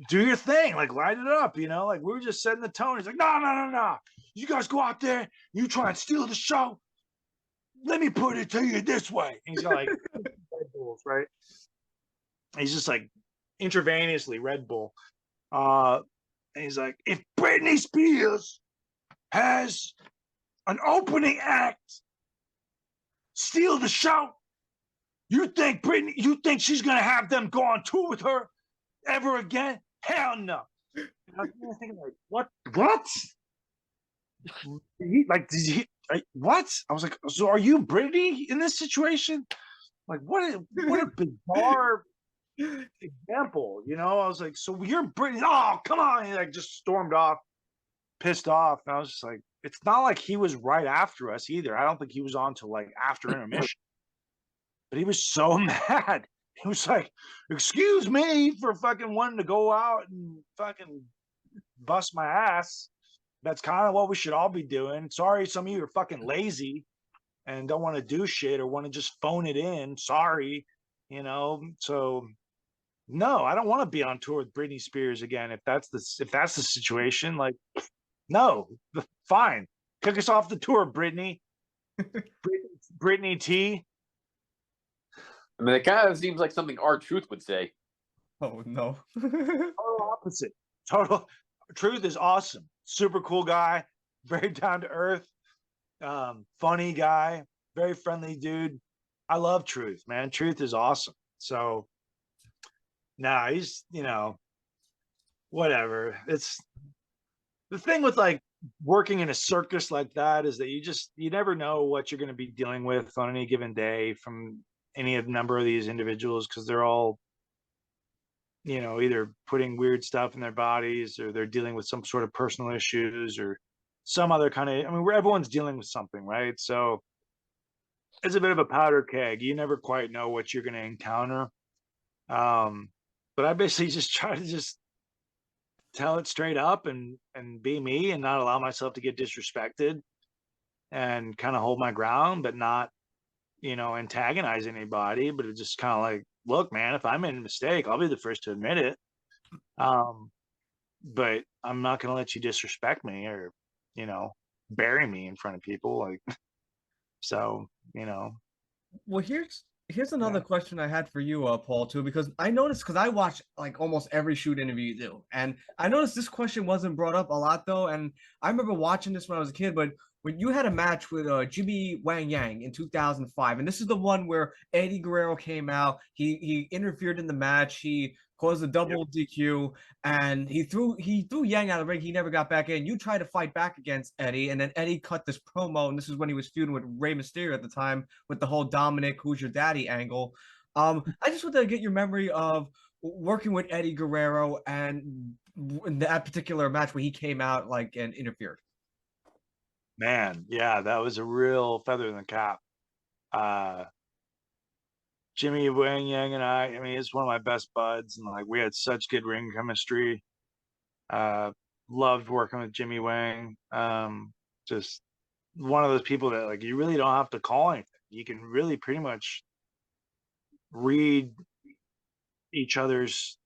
do your thing, like light it up, you know? Like we were just setting the tone. He's like, no. You guys go out there, you try and steal the show. Let me put it to you this way. And he's got like Red Bulls, right? He's just like intravenously Red Bull. And he's like, if Britney Spears has an opening act steal the show, you think she's gonna have them go on tour with her ever again? Hell no. And I was thinking like, what? What? I was like, so are you Brittany in this situation? Like, what a bizarre example, you know? I was like, so you're Brittany? Oh, come on! He like just stormed off, pissed off. And I was just like, it's not like he was right after us either. I don't think he was on to like after intermission, but he was so mad. He was like, excuse me for fucking wanting to go out and fucking bust my ass. That's kind of what we should all be doing. Sorry, some of you are fucking lazy and don't want to do shit or want to just phone it in. Sorry, you know. So no, I don't want to be on tour with Britney Spears again. If that's the situation, like, no, fine, kick us off the tour, Britney. Britney T. I mean, it kind of seems like something R-Truth would say. Oh no. Total opposite. Total Truth is awesome. Super cool guy, very down to earth, funny guy, very friendly dude. I love Truth, man. Truth is awesome. So, nah, he's, you know, whatever. It's the thing with like working in a circus like that is that you never know what you're going to be dealing with on any given day from any number of these individuals because they're all, you know, either putting weird stuff in their bodies or they're dealing with some sort of personal issues or some other kind of, I mean, everyone's dealing with something, right? So it's a bit of a powder keg. You never quite know what you're going to encounter. But I basically just try to just tell it straight up and be me and not allow myself to get disrespected and kind of hold my ground, but not, you know, antagonize anybody, but it just kind of like, look, man, if I made a mistake, I'll be the first to admit it. But I'm not going to let you disrespect me or, you know, bury me in front of people. Like, so, you know. Well, here's another question I had for you, Paul, too, because I noticed, because I watch like almost every shoot interview you do, and I noticed this question wasn't brought up a lot though, and I remember watching this when I was a kid, but when you had a match with Jimmy Wang Yang in 2005, and this is the one where Eddie Guerrero came out, he interfered in the match, he caused a double DQ, and he threw Yang out of the ring. He never got back in. You tried to fight back against Eddie, and then Eddie cut this promo, and this is when he was feuding with Rey Mysterio at the time with the whole Dominic, who's your daddy angle. I just wanted to get your memory of working with Eddie Guerrero and in that particular match where he came out like and interfered. Man, yeah, that was a real feather in the cap. Jimmy Wang Yang and I mean, he's one of my best buds, and like we had such good ring chemistry. Loved working with Jimmy Wang. Just one of those people that like you really don't have to call anything. You can really pretty much read each other's,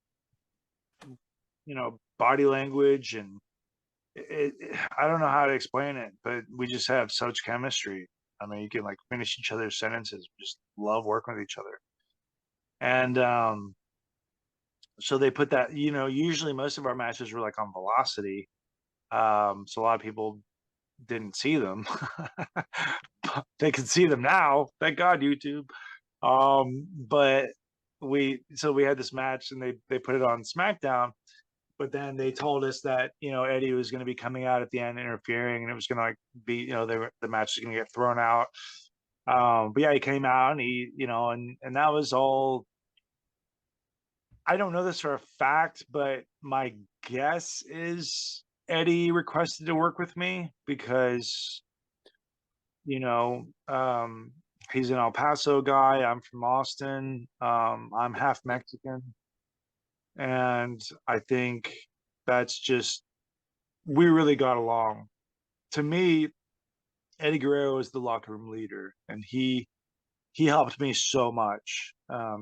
you know, body language, and I don't know how to explain it, but we just have such chemistry. I mean, you can like finish each other's sentences. We just love working with each other. And so they put that, you know, usually most of our matches were like on Velocity. So a lot of people didn't see them. They can see them now. Thank God, YouTube. But we had this match and they put it on SmackDown. but then they told us that, you know, Eddie was going to be coming out at the end interfering, and it was going to like be, you know, the match was going to get thrown out. But yeah, he came out and he, you know, and that was all. I don't know this for a fact, but my guess is Eddie requested to work with me because, you know, he's an El Paso guy. I'm from Austin. I'm half Mexican. And I think that's just, we really got along. To me, Eddie Guerrero is the locker room leader, and he helped me so much.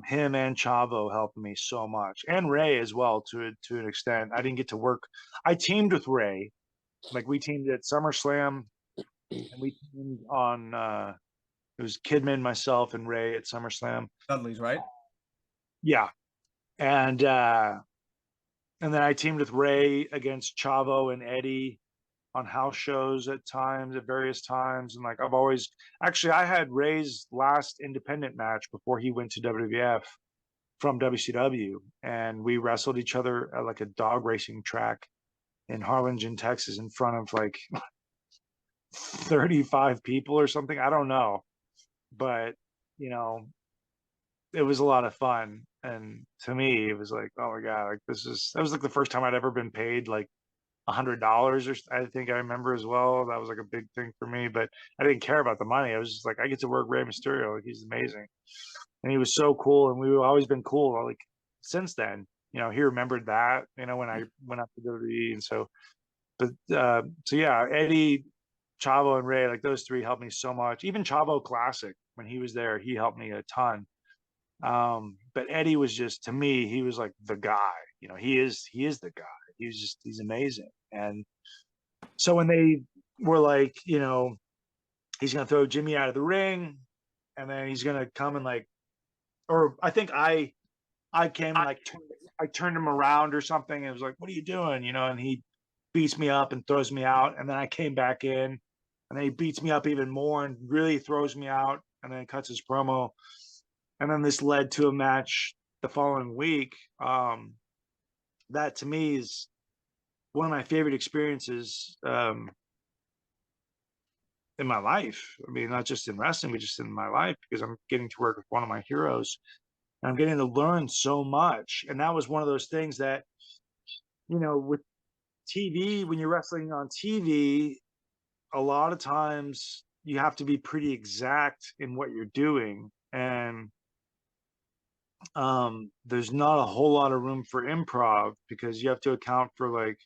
Him and Chavo helped me so much, and Ray as well to an extent. I didn't get to work. I teamed with Ray, like we teamed at SummerSlam, and we teamed on. It was Kidman, myself, and Ray at SummerSlam. Dudley's, right? Yeah, and then I teamed with Ray against Chavo and Eddie on house shows at various times. And like, I've always, actually, I had Ray's last independent match before he went to WWF from WCW. And we wrestled each other at like a dog racing track in Harlingen, Texas, in front of like 35 people or something. I don't know. But, you know, it was a lot of fun. And to me, it was like, oh my God, like that was like the first time I'd ever been paid like $100, or I think I remember as well. That was like a big thing for me, but I didn't care about the money. I was just like, I get to work Rey Mysterio. Like, he's amazing. And he was so cool. And we've always been cool. Like since then, you know, he remembered that, you know, when I went up to WWE. And so, but, so yeah, Eddie, Chavo, and Ray, like those three helped me so much. Even Chavo Classic, when he was there, he helped me a ton. But Eddie was just, to me, he was like the guy, you know, he is the guy. He's amazing. And so when they were like, you know, he's going to throw Jimmy out of the ring, and then he's going to come and like, or I think I came and like, I turned him around or something. And it was like, what are you doing? You know, and he beats me up and throws me out. And then I came back in, and then he beats me up even more and really throws me out, and then cuts his promo. And then this led to a match the following week. That to me is one of my favorite experiences in my life. I mean, not just in wrestling, but just in my life, because I'm getting to work with one of my heroes, and I'm getting to learn so much. And that was one of those things that, you know, with TV, when you're wrestling on TV, a lot of times you have to be pretty exact in what you're doing. And there's not a whole lot of room for improv, because you have to account for like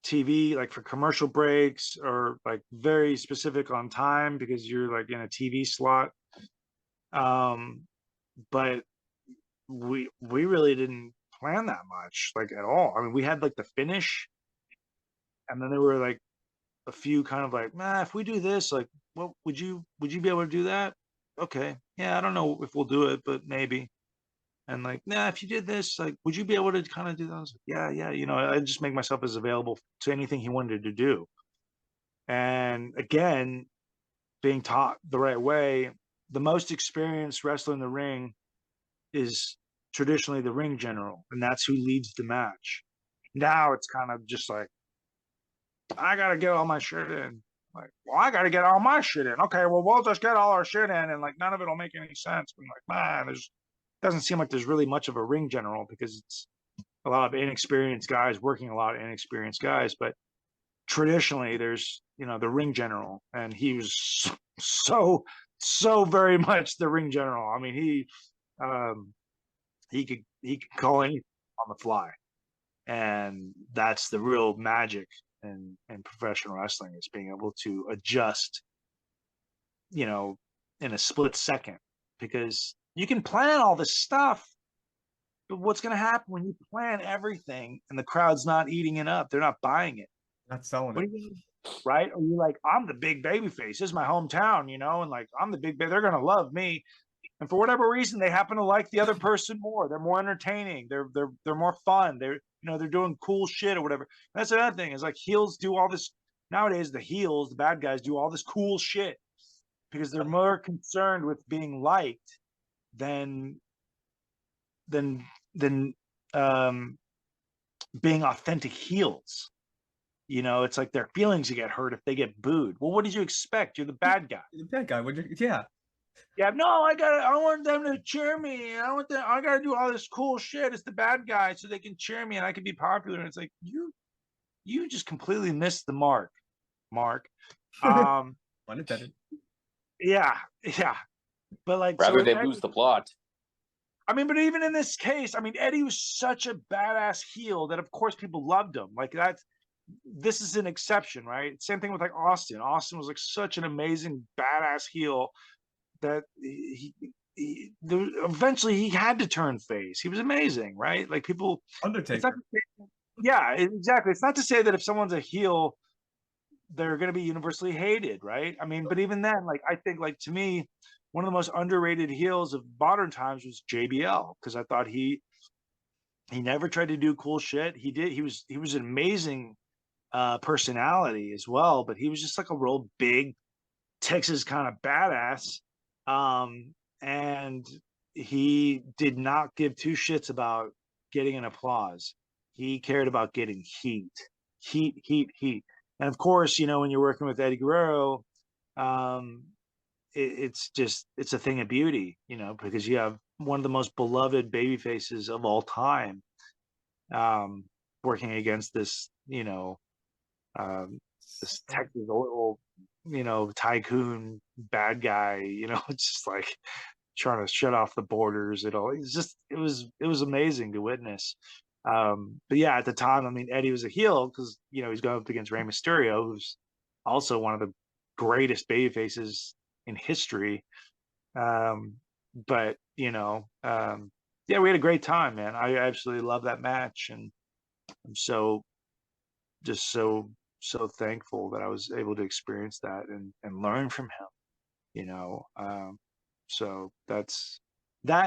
TV, like for commercial breaks, or like very specific on time because you're like in a TV slot. But we really didn't plan that much, like at all. I mean, we had like the finish, and then there were like a few kind of like, nah, if we do this, like, well, would you be able to do that? Okay, yeah, I don't know if we'll do it, but maybe. And like, nah, if you did this, like, would you be able to kind of do that? I was like, yeah, you know, I just make myself as available to anything he wanted to do. And again, being taught the right way, the most experienced wrestler in the ring is traditionally the ring general, and that's who leads the match. Now it's kind of just like, I gotta get all my shit in. Like, well, I gotta get all my shit in. Okay, well, we'll just get all our shit in, and like none of it'll make any sense. I'm like, man, there's doesn't seem like there's really much of a ring general, because it's a lot of inexperienced guys working a lot of inexperienced guys. But traditionally, there's, you know, the ring general, and he was so very much the ring general. I mean, he could call anything on the fly, and that's the real magic in professional wrestling, is being able to adjust, you know, in a split second, because you can plan all this stuff, but what's going to happen when you plan everything and the crowd's not eating it up? They're not buying it. Not selling What it. do you mean? Right? Or you're like, I'm the big baby face. This is my hometown, you know, and like, I'm the big baby. They're going to love me. And for whatever reason, they happen to like the other person more. They're more entertaining. They're more fun. They're, you know, they're doing cool shit or whatever. And that's another thing, is like, heels do all this nowadays. The heels, the bad guys, do all this cool shit because they're more concerned with being liked than being authentic heels. You know, it's like their feelings get hurt if they get booed. Well, what did you expect? You're the bad guy. The bad guy. Would you? Yeah. Yeah, no, I want them to cheer me. I gotta do all this cool shit. It's the bad guy, so they can cheer me and I can be popular. And it's like you just completely missed the mark, Mark. Pun intended. Yeah. But like, so Rather they Eddie, lose the plot. I mean, but even in this case, I mean, Eddie was such a badass heel that of course people loved him. Like this is an exception, right? Same thing with like Austin. Austin was like such an amazing badass heel that eventually he had to turn face. He was amazing, right? Like people, Undertaker. Yeah, exactly. It's not to say that if someone's a heel, they're going to be universally hated, right? I mean, but even then, like I think, like to me, one of the most underrated heels of modern times was JBL because I thought he never tried to do cool shit. He did. He was an amazing personality as well, but he was just like a real big Texas kind of badass. And he did not give two shits about getting an applause. He cared about getting heat. And of course, you know, when you're working with Eddie Guerrero, it's a thing of beauty, you know, because you have one of the most beloved baby faces of all time, working against this, you know, this Texas little, you know, tycoon bad guy, you know, it's just like trying to shut off the borders. It was amazing to witness. But yeah, at the time, I mean, Eddie was a heel because, you know, he's going up against Rey Mysterio, who's also one of the greatest baby faces in history. But you know, yeah, we had a great time, man. I absolutely love that match, and I'm just so thankful that I was able to experience that and learn from him, you know. So that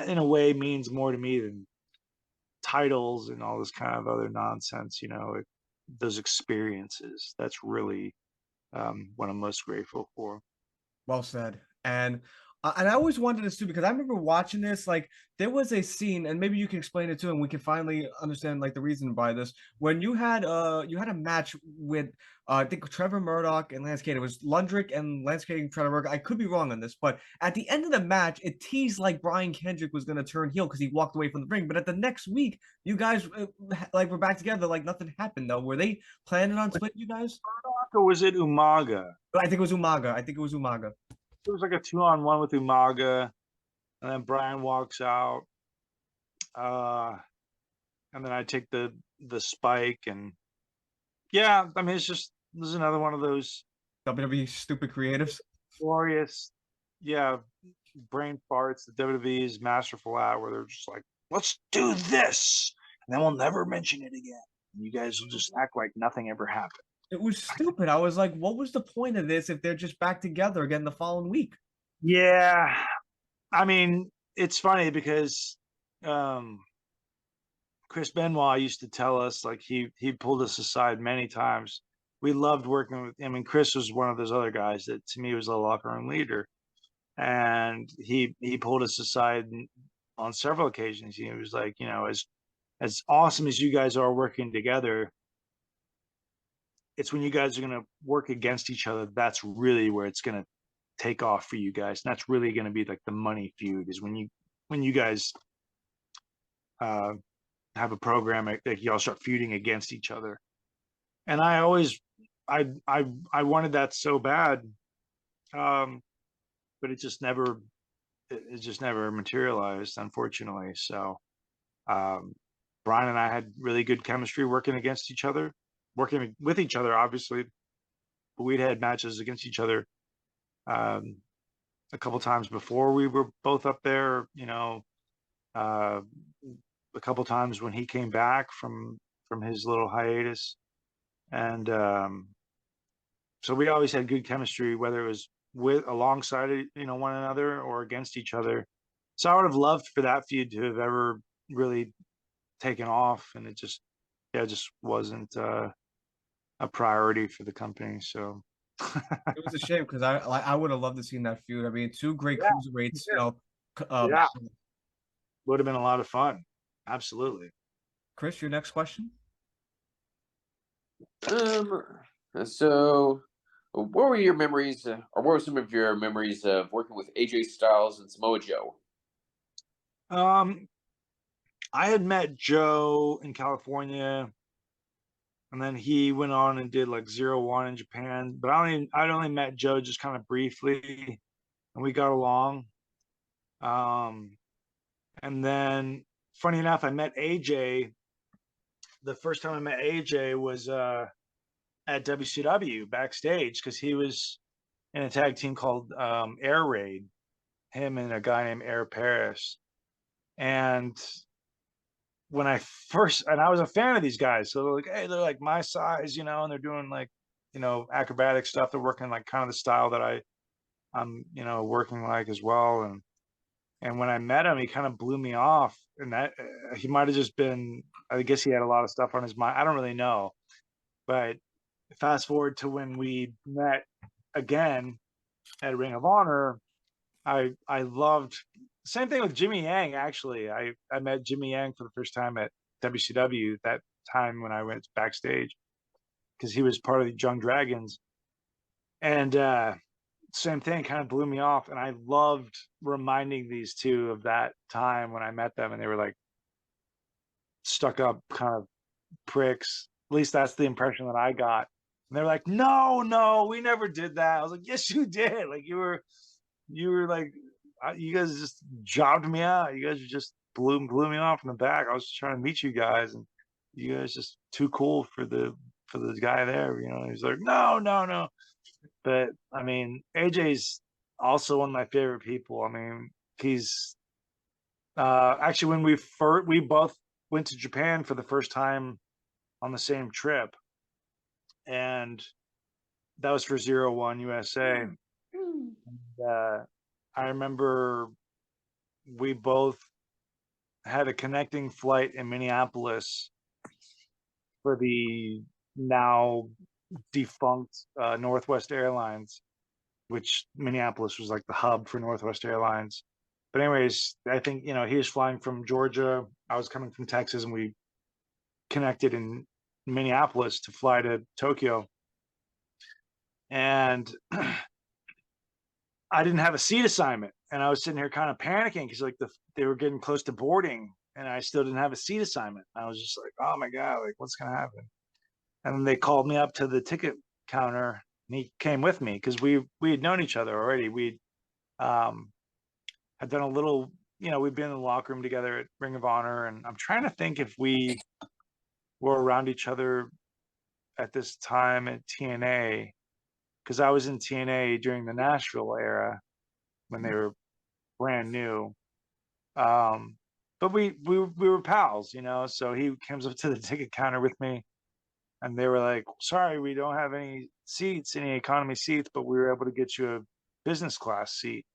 in a way means more to me than titles and all this kind of other nonsense, you know. Those experiences, that's really what I'm most grateful for. Well said. And I always wondered this too because I remember watching this. Like there was a scene, and maybe you can explain it too, and we can finally understand like the reason by this. When you had a match with I think Trevor Murdoch and Lance Cade. It was Lundrick and Lance Cade and Trevor Murdoch. I could be wrong on this, but at the end of the match, it teased like Brian Kendrick was gonna turn heel because he walked away from the ring. But at the next week, you guys like were back together, like nothing happened though. Were they planning on splitting you guys? Or was it Umaga? I think it was Umaga. I think it was Umaga. It was like a 2-on-1 with Umaga, and then Brian walks out, and then I take the spike, and yeah, I mean, this is another one of those WWE stupid creatives. glorious, yeah, brain farts that WWE is masterful at, where they're just like, let's do this, and then we'll never mention it again. You guys will just act like nothing ever happened. It was stupid. I was like, what was the point of this if they're just back together again the following week? Yeah, I mean, it's funny because Chris Benoit used to tell us, like he pulled us aside many times. We loved working with. I mean, Chris was one of those other guys that to me was a locker room leader, and he pulled us aside on several occasions. He was like, you know, as awesome as you guys are working together, it's when you guys are going to work against each other that's really where it's going to take off for you guys. And that's really going to be like the money feud, is when you guys have a program like y'all start feuding against each other. And I always I wanted that so bad, but it just never materialized, unfortunately. So Brian and I had really good chemistry working with each other, obviously, but we'd had matches against each other a couple times before we were both up there, you know, a couple times when he came back from his little hiatus. And so we always had good chemistry, whether it was alongside, you know, one another or against each other. So I would have loved for that feud to have ever really taken off, and it just wasn't a priority for the company. So It was a shame because I would have loved to see that feud. I mean, two great yeah, cruiserweights, you know. yeah, would have been a lot of fun. Absolutely. Chris, your next question. Um, so what were your memories, or what were some of your memories of working with AJ Styles and Samoa Joe? Um, I had met Joe in California, and then he went on and did like 01 in Japan. But I'd only met Joe just kind of briefly, and we got along. Um, and then funny enough, I met AJ. The first time I met AJ was at WCW backstage because he was in a tag team called Air Raid. Him and a guy named Air Paris. And when I was a fan of these guys, so they're like, hey, they're like my size, and they're doing like, acrobatic stuff. They're working like kind of the style that I'm, working like as well. And when I met him, he kind of blew me off, and that he might have just been. I guess he had a lot of stuff on his mind. I don't really know, but fast forward to when we met again at Ring of Honor, I loved. Same thing with Jimmy Yang. Actually, I met Jimmy Yang for the first time at WCW that time when I went backstage because he was part of the Young Dragons, and same thing kind of blew me off. And I loved reminding these two of that time when I met them, and they were like stuck up kind of pricks. At least that's the impression that I got. And they're like, no, no, we never did that. I was like, yes, you did. Like you were like, you guys just jobbed me out. You guys just blew me off in the back. I was just trying to meet you guys, and you guys just too cool for the guy there. He's like, no, no, no. But I mean, AJ's also one of my favorite people. I mean, he's actually when we both went to Japan for the first time on the same trip, and that was for 01 USA. And, I remember we both had a connecting flight in Minneapolis for the now defunct Northwest Airlines, which Minneapolis was like the hub for Northwest Airlines. But anyways, I think he was flying from Georgia. I was coming from Texas, and we connected in Minneapolis to fly to Tokyo. And I didn't have a seat assignment, and I was sitting here kind of panicking because like they were getting close to boarding, and I still didn't have a seat assignment. I was just like, oh my god, like what's gonna happen? And then they called me up to the ticket counter, and he came with me because we had known each other already. We had done a little, we'd been in the locker room together at Ring of Honor, and I'm trying to think if we were around each other at this time at TNA, because I was in TNA during the Nashville era when they were brand new. But we were pals, so he comes up to the ticket counter with me, and they were like, sorry, we don't have any seats, any economy seats, but we were able to get you a business class seat.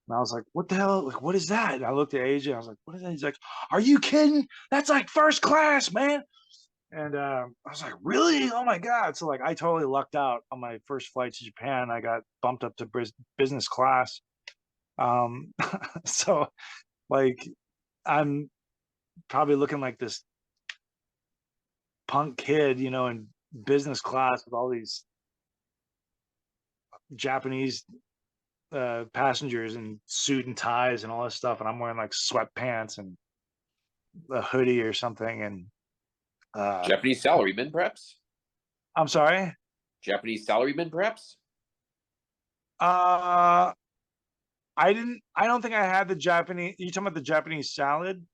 And I was like, what the hell? Like, what is that? And I looked at AJ. I was like, what is that? He's like, are you kidding? That's like first class, man. And I was like, really? Oh my god! So like, I totally lucked out on my first flight to Japan. I got bumped up to business class. So like, I'm probably looking like this punk kid, in business class with all these Japanese passengers in suit and ties and all this stuff, and I'm wearing like sweatpants and a hoodie or something. And Japanese salaryman, perhaps? I'm sorry. Japanese salaryman, perhaps? I don't think I had the Japanese. You talking about the Japanese salad?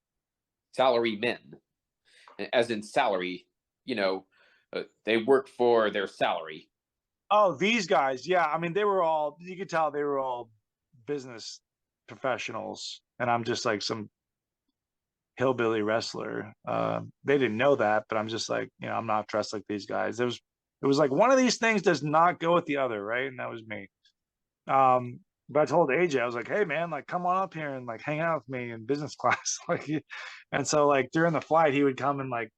Salarymen, as in salary. They work for their salary. Oh, these guys. Yeah, I mean, you could tell they were all business professionals, and I'm just like some hillbilly wrestler. They didn't know that, but I'm just like, I'm not dressed like these guys. It was like one of these things does not go with the other, right? And that was me. But I told AJ, I was like, hey man, like come on up here and like hang out with me in business class. Like, and so like during the flight, he would come and like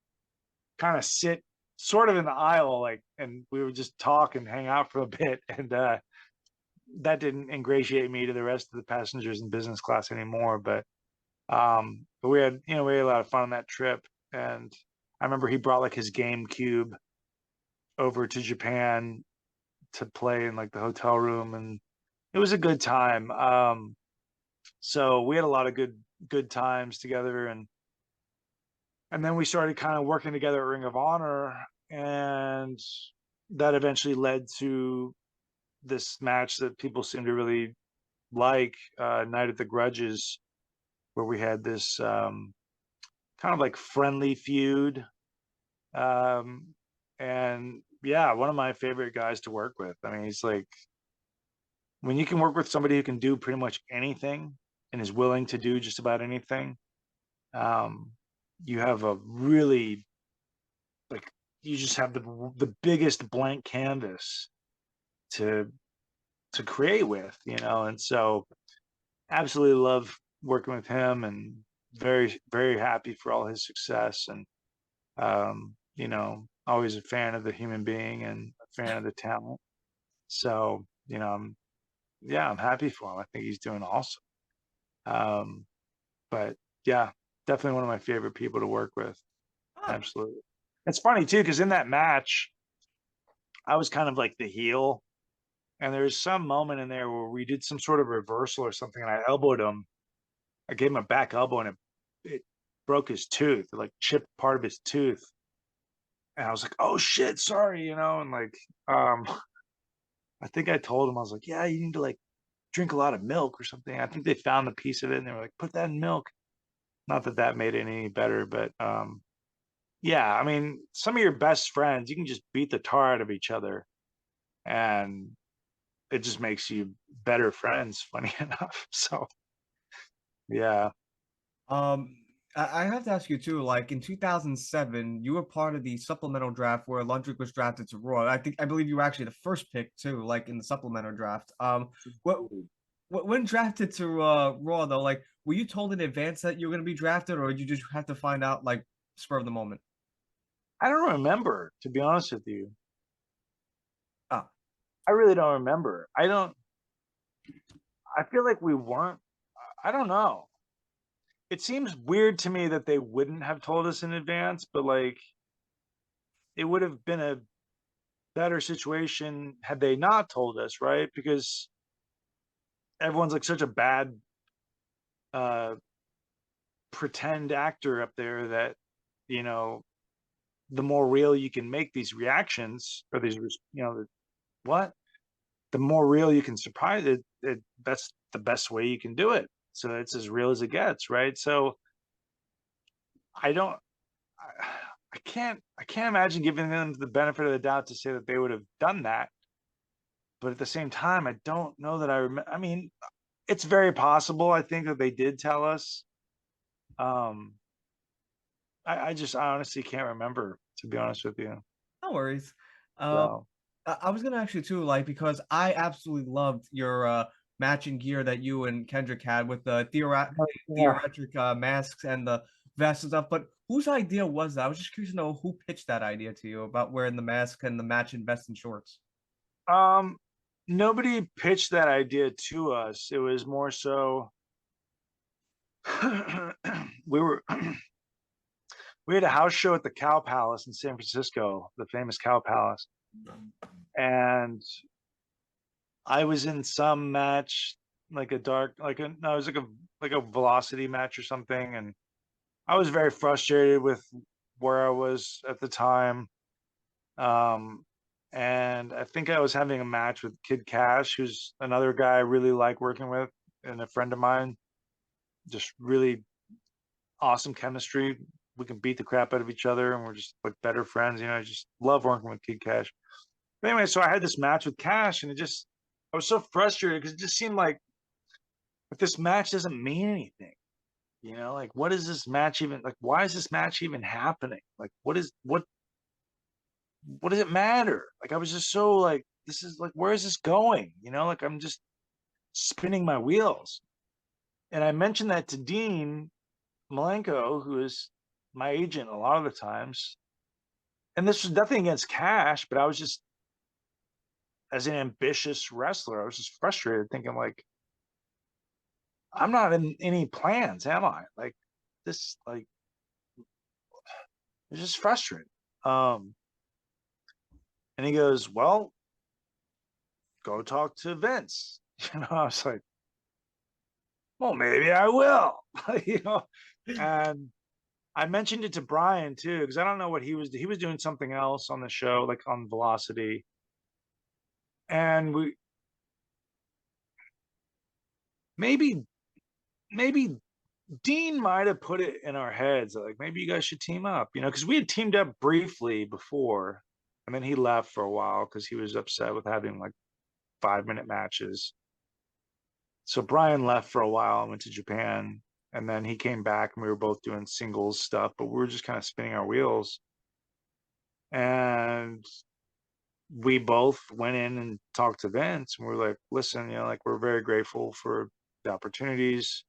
kind of sit sort of in the aisle, like, and we would just talk and hang out for a bit. And that didn't ingratiate me to the rest of the passengers in business class anymore. But we had a lot of fun on that trip. And I remember he brought like his GameCube over to Japan to play in like the hotel room, and it was a good time. So we had a lot of good times together, and then we started kind of working together at Ring of Honor, and that eventually led to this match that people seem to really like, Night of the Grudges, where we had this kind of like friendly feud. And yeah, one of my favorite guys to work with. I mean, he's like, when you can work with somebody who can do pretty much anything and is willing to do just about anything, um, you have a really, like, you just have the biggest blank canvas to create with, and so absolutely love working with him, and very, very happy for all his success, and always a fan of the human being and a fan of the talent. So, I'm happy for him. I think he's doing awesome. But yeah, definitely one of my favorite people to work with. Ah, Absolutely. It's funny too, because in that match, I was kind of like the heel. And there was some moment in there where we did some sort of reversal or something, and I elbowed him. I gave him a back elbow, and it broke his tooth, like chipped part of his tooth. And I was like, "Oh shit, sorry," and like, um, I think I told him, I was like, "Yeah, you need to like drink a lot of milk or something." I think they found a piece of it, and they were like, "Put that in milk." Not that that made it any better, but yeah, I mean, some of your best friends, you can just beat the tar out of each other, and it just makes you better friends, funny enough. So yeah. Um, I have to ask you too. Like in 2007, you were part of the supplemental draft where Lundrick was drafted to Raw. I believe you were actually the first pick too, like in the supplemental draft. When drafted to Raw though, like were you told in advance that you were going to be drafted, or did you just have to find out like spur of the moment? I don't remember, to be honest with you. Ah, I really don't remember. I feel like we weren't. I don't know. It seems weird to me that they wouldn't have told us in advance, but like it would have been a better situation had they not told us, right? Because everyone's like such a bad uh pretend actor up there that, you know, the more real you can make these reactions, or these, what? The more real you can surprise it, that's the best way you can do it. So it's as real as it gets, right? So I don't I, I can't imagine giving them the benefit of the doubt to say that they would have done that. But at the same time, I don't know that I remember. I mean, it's very possible. I think that they did tell us. Um, I honestly can't remember, to be honest with you. no worries. Um, So I was gonna ask you too, like because I absolutely loved your matching gear that you and Kendrick had with the yeah. theoretic masks and the vests and stuff. But whose idea was that? I was just curious to know who pitched that idea to you about wearing the mask and the matching vest and shorts. Um, Nobody pitched that idea to us. It was more so we were we had a house show at the Cow Palace in San Francisco, the famous Cow Palace, and I was in some match, like a dark, like a no, it was like a velocity match or something, and I was very frustrated with where I was at the time. Um, and I think I was having a match with Kid Cash, who's another guy I really like working with, and a friend of mine. Just really awesome chemistry. We can beat the crap out of each other, and we're just like better friends. I just love working with Kid Cash. But anyway, so I had this match with Cash, and I was so frustrated because it just seemed like if this match doesn't mean anything, like what is this match even like? Why is this match even happening? Like, what does it matter? Like, I was just so like, this is like, where is this going? Like I'm just spinning my wheels. And I mentioned that to Dean Malenko, who is my agent a lot of the times. And this was nothing against Cash, but I was just, as an ambitious wrestler, I was just frustrated thinking like, I'm not in any plans, am I? Like this, like it's just frustrating. Um, And he goes, well, go talk to Vince. I was like, well, maybe I will, and I mentioned it to Brian too, because I don't know what he was doing something else on the show, like on Velocity. And maybe maybe Dean might have put it in our heads that, like, maybe you guys should team up, because we had teamed up briefly before, and then he left for a while because he was upset with having like 5-minute matches. So Brian left for a while and went to Japan, and then he came back and we were both doing singles stuff, but we were just kind of spinning our wheels. And we both went in and talked to Vince, and we are like, listen, like, we're very grateful for the opportunities,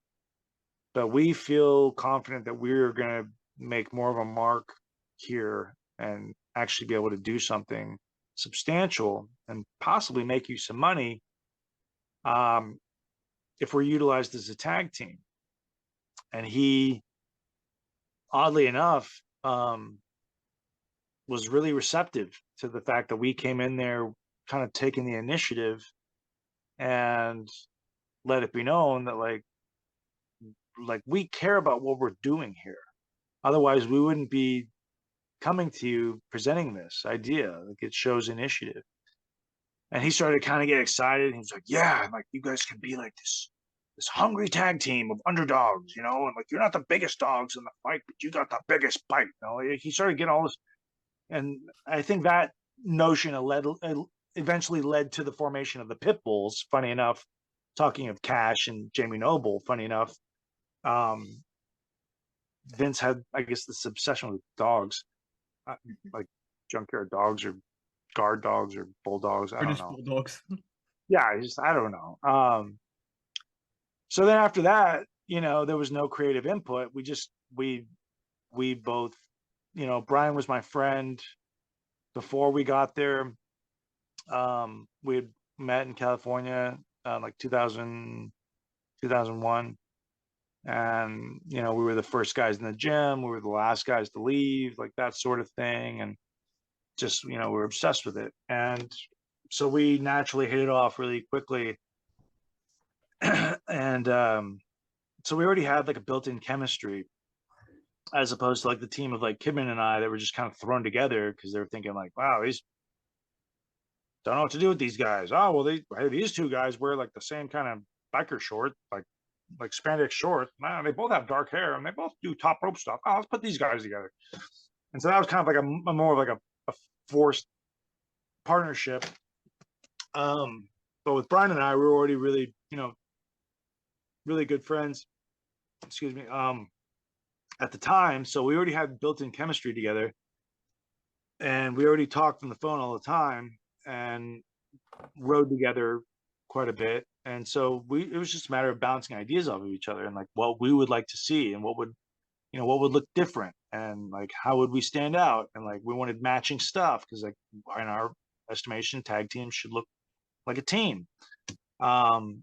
but we feel confident that we're going to make more of a mark here and actually be able to do something substantial and possibly make you some money if we're utilized as a tag team. And he, oddly enough, was really receptive to the fact that we came in there kind of taking the initiative and let it be known that like we care about what we're doing here. Otherwise, we wouldn't be coming to you presenting this idea. Like, it shows initiative. And he started to kind of get excited. He was like, yeah, like, you guys can be like this hungry tag team of underdogs, and like, you're not the biggest dogs in the fight, but you got the biggest bite. He started getting all this. And I think that notion eventually led to the formation of the Pit Bulls. Funny enough, talking of Cash and Jamie Noble, funny enough, Vince had, I guess, this obsession with dogs, like junkyard dogs or guard dogs or bulldogs. I British don't know. Bulldogs. Yeah, I don't know. So then after that, there was no creative input. We both, Brian was my friend before we got there. We had met in California, like 2000, 2001. And, we were the first guys in the gym. We were the last guys to leave, like that sort of thing. And just, we were obsessed with it. And so we naturally hit it off really quickly. And so we already had like a built-in chemistry, as opposed to like the team of like Kidman and I that were just kind of thrown together because they were thinking like, wow, he's don't know what to do with these guys. Oh, well, these two guys wear like the same kind of biker short, like spandex shorts. Man, they both have dark hair and they both do top rope stuff. Oh, let's put these guys together. And so that was kind of like a more of like a forced partnership. But with Brian and I, we were already really, really good friends. Excuse me. At the time, so we already had built-in chemistry together, and we already talked on the phone all the time and rode together quite a bit. And so it was just a matter of bouncing ideas off of each other and like what we would like to see and what would look different and like how would we stand out, and like we wanted matching stuff because like in our estimation, tag teams should look like a team. And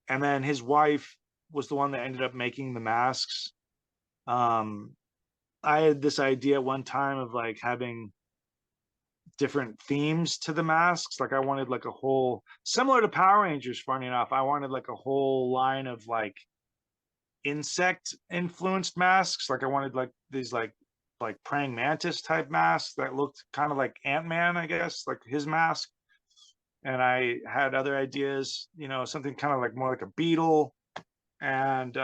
then his wife was the one that ended up making the masks. I had this idea at one time of like having different themes to the masks. Like I wanted like a whole, similar to Power Rangers, funny enough, I wanted like a whole line of like insect influenced masks. Like I wanted like these like praying mantis type masks that looked kind of like Ant-Man, I guess, like his mask. And I had other ideas, something kind of like more like a beetle. And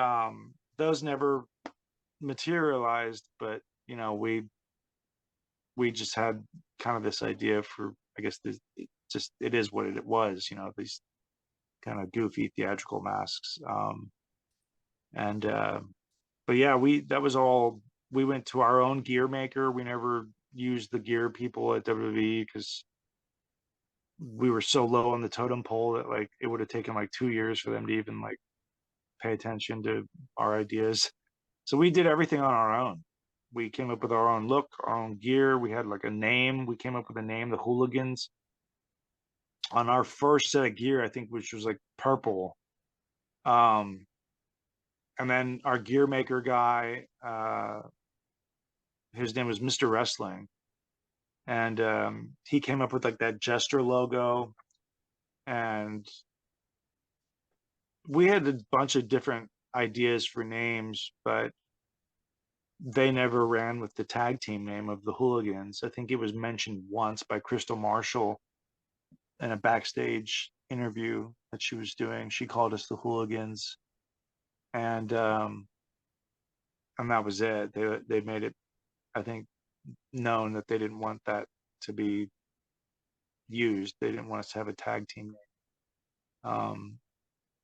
those never materialized, but we just had kind of this idea for, I guess, it is what it was, these kind of goofy theatrical masks. But yeah, that was all. We went to our own gear maker. We never used the gear people at WWE because we were so low on the totem pole that like it would have taken like 2 years for them to even like pay attention to our ideas. So we did everything on our own. We came up with our own look, our own gear. We had like a name. We came up with a name, the Hooligans. On our first set of gear, I think, which was like purple. And then our gear maker guy, his name was Mr. Wrestling. and he came up with like that Jester logo, and we had a bunch of different ideas for names, but they never ran with the tag team name of the Hooligans. I think it was mentioned once by Crystal Marshall in a backstage interview that she was doing. She called us the Hooligans, and that was it. They made it, I think, known that they didn't want that to be used. They didn't want us to have a tag team name.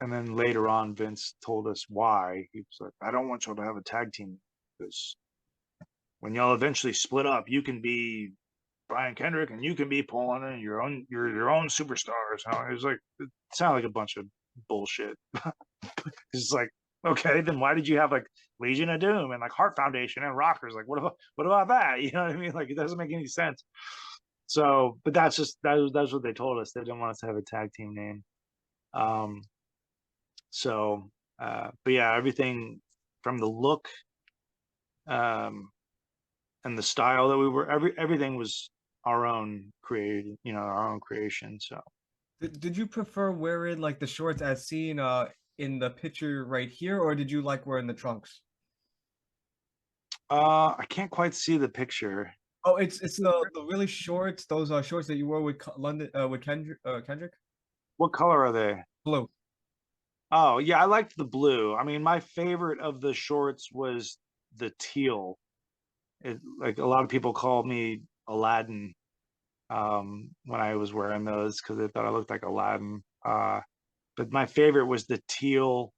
And then later on, Vince told us why. He was like, "I don't want y'all to have a tag team because when y'all eventually split up, you can be Brian Kendrick and you can be Poland and your own superstars." And it was like, it sounded like a bunch of bullshit. It's like, okay, then why did you have like Legion of Doom and like Heart Foundation and Rockers? Like, what about that? You know what I mean? Like, it doesn't make any sense. So, but that's what they told us. They didn't want us to have a tag team name. So, but yeah, everything from the look, and the style that we were, everything was our own created, our own creation. So, Did you prefer wearing like the shorts as seen in the picture right here, or did you like wearing the trunks? I can't quite see the picture. Oh, it's the really shorts, those shorts that you wore with London with Kendrick? What color are they? Blue. Oh, yeah, I liked the blue. I mean, my favorite of the shorts was the teal. Like a lot of people called me Aladdin when I was wearing those because they thought I looked like Aladdin. But my favorite was the teal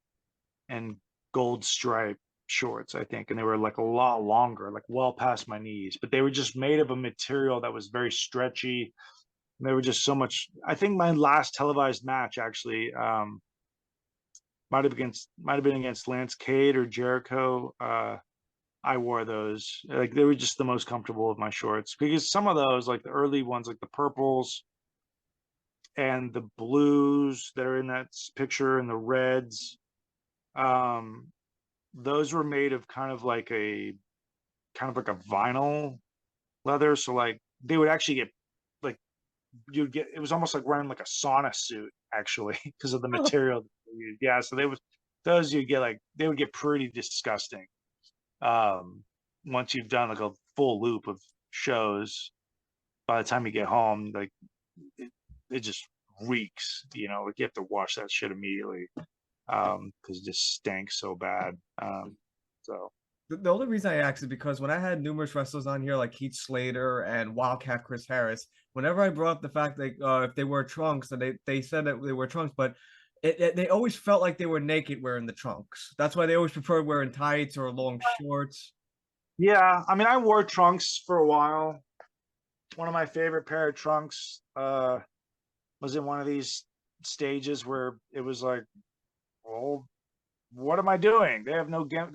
and gold stripe shorts, I think, and they were like a lot longer, like well past my knees. But they were just made of a material that was very stretchy. And they were just so much. I think my last televised match actually might have been against Lance Cade or Jericho. I wore those. Like they were just the most comfortable of my shorts because some of those, like the early ones, like the purples and the blues that are in that picture and the reds, um, those were made of kind of like a vinyl leather. So like they would actually get like it was almost like wearing like a sauna suit actually because of the material. Yeah, so those you get like they would get pretty disgusting. Once you've done like a full loop of shows, by the time you get home, like it just reeks, like you have to wash that shit immediately, because it just stank so bad. So The only reason I asked is because when I had numerous wrestlers on here, like Heath Slater and Wildcat Chris Harris, whenever I brought up the fact that if they wear trunks, and they said that they wear trunks, but they always felt like they were naked wearing the trunks. That's why they always preferred wearing tights or long shorts. yeah, I mean, I wore trunks for a while. One of my favorite pair of trunks was in one of these stages where it was like, well, what am I doing? They have no game.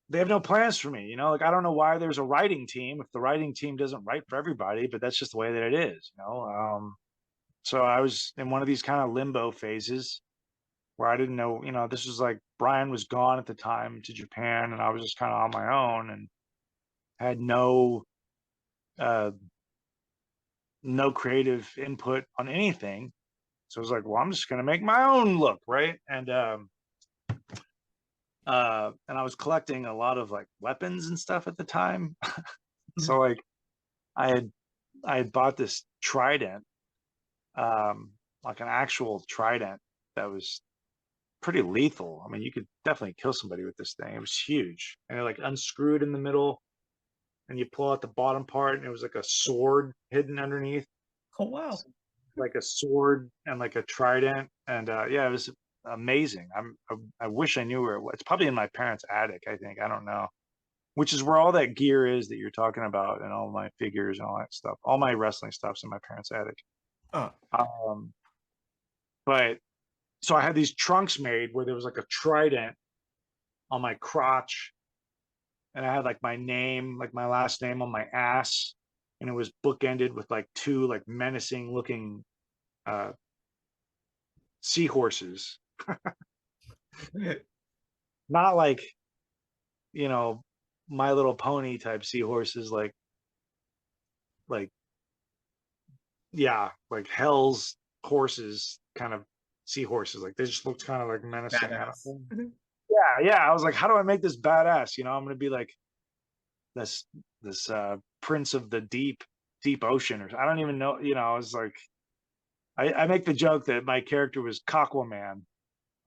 They have no plans for me, like I don't know why there's a writing team if the writing team doesn't write for everybody, but that's just the way that it is. So I was in one of these kind of limbo phases where I didn't know, this was like Brian was gone at the time to Japan and I was just kind of on my own and had uh no creative input on anything. So I was like, well, I'm just gonna make my own look, right? And I was collecting a lot of like weapons and stuff at the time. So like I had bought this trident, like an actual trident that was pretty lethal. I mean, you could definitely kill somebody with this thing. It was huge, and it like unscrewed in the middle, and you pull out the bottom part, and it was like a sword hidden underneath, Oh wow. like a sword and like a trident. And yeah, it was amazing. I wish I knew where it was. It's probably in my parents' attic, I think. I don't know. Which is where all that gear is that you're talking about, and all my figures and all that stuff. All my wrestling stuff's in my parents' attic. Oh. But so I had these trunks made where there was like a trident on my crotch, and I had like my name, like my last name on my ass, and it was bookended with like two like menacing looking seahorses. Not like, My Little Pony type seahorses, like like, yeah, like Hell's horses, kind of seahorses. Like they just looked kind of like menacing. Badass. Yeah. I was like, how do I make this badass? I'm gonna be like this prince of the deep ocean, or I don't even know. I was like, I make the joke that my character was Cockwaman,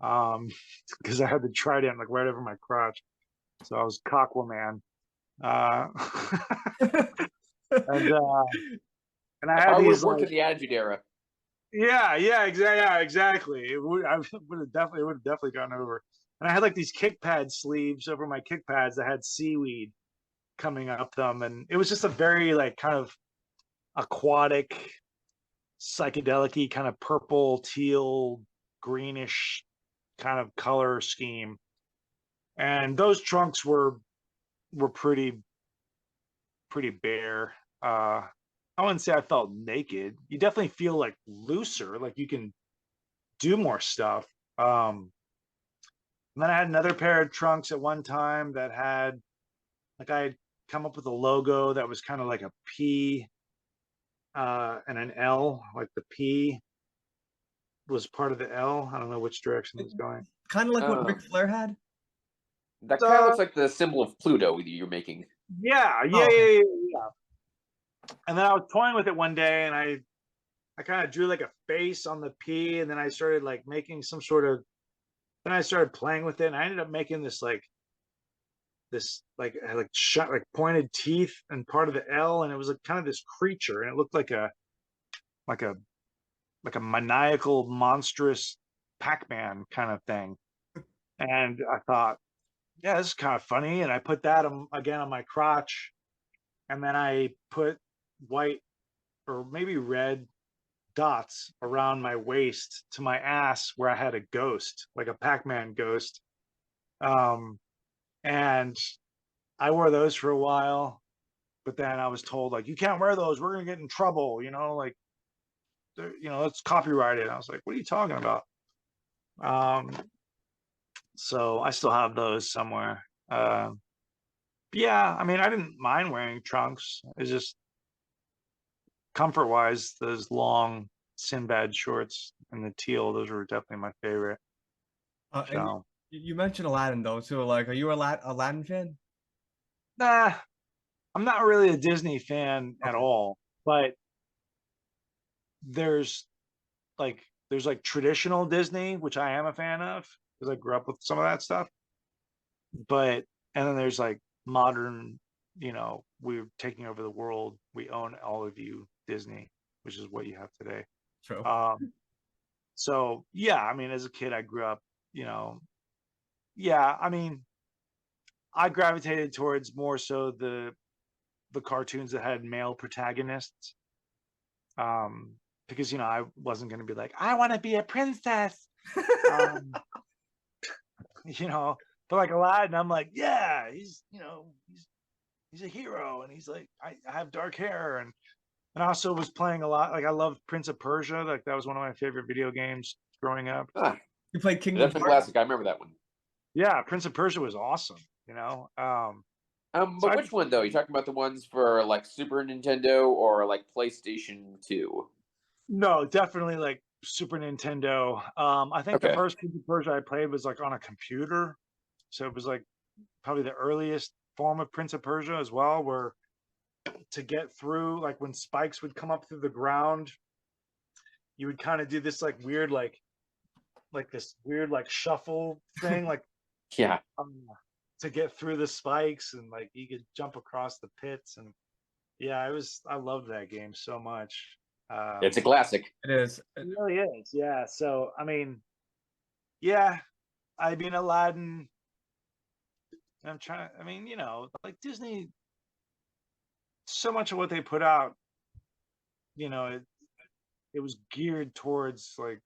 because I had the trident like right over my crotch, so I was Cockwaman. Uh, and I That had probably would these have worked like, in the Attitude Era. exactly. It would have definitely gone over. And I had like these kick pad sleeves over my kick pads that had seaweed coming up them, and it was just a very like kind of aquatic, psychedelic-y kind of purple, teal, greenish kind of color scheme. And those trunks were pretty bare. I wouldn't say I felt naked. You definitely feel like looser, like you can do more stuff. And then I had another pair of trunks at one time that had, like, I had come up with a logo that was kind of like a P and an L, like the P was part of the L. I don't know which direction it's going. Kind of like what Oh, Ric Flair had. that kind of looks like the symbol of Pluto you're making. Yeah. Okay. And then I was toying with it one day, and I kind of drew like a face on the P, and then I started like making some sort of. Then I started playing with it, and I ended up making this like shot like pointed teeth and part of the L, and it was like kind of this creature, and it looked like a like a maniacal, monstrous Pac-Man kind of thing. And I thought, yeah, this is kind of funny, and I put that again on my crotch, and then I put white or maybe red dots around my waist to my ass where I had a ghost, like a Pac-Man ghost. And I wore those for a while, but then I was told like, you can't wear those. We're gonna get in trouble. Like, let's copyright it. And I was like, what are you talking about? So I still have those somewhere. Yeah, I mean, I didn't mind wearing trunks. It's just comfort wise, those long Sinbad shorts and the teal, those were definitely my favorite. And So, you mentioned Aladdin though too. Like, are you a Aladdin fan? nah, I'm not really a Disney fan at Okay. all, but there's there's like traditional Disney, which I am a fan of because I grew up with some of that stuff. But and then there's like modern, we're taking over the world. We own all of you, Disney, which is what you have today. True. So yeah, I mean, as a kid, I grew up, yeah, I mean, I gravitated towards more so the cartoons that had male protagonists. Because I wasn't going to be like, I want to be a princess. um, but like Aladdin, I'm like, yeah, he's a hero, and he's like, I have dark hair, and I also was playing a lot. Like I loved Prince of Persia. Like that was one of my favorite video games growing up. Ah, You played Kingdom that's a Hearts? classic. I remember that one. Yeah, Prince of Persia was awesome. So But which one though? You talking about the ones for like Super Nintendo or like PlayStation 2? no, definitely like Super Nintendo. I think the Okay. first Prince of Persia I played was like on a computer, so it was like probably the earliest form of Prince of Persia as well, where to get through, like when spikes would come up through the ground, you would kind of do this like weird this weird like shuffle thing, like Yeah, to get through the spikes, and like you could jump across the pits. And yeah, I loved that game so much. it's a classic. It is. It really is. Yeah. So I mean, yeah, I mean Aladdin. I'm trying. I mean, like Disney. So much of what they put out, it was geared towards like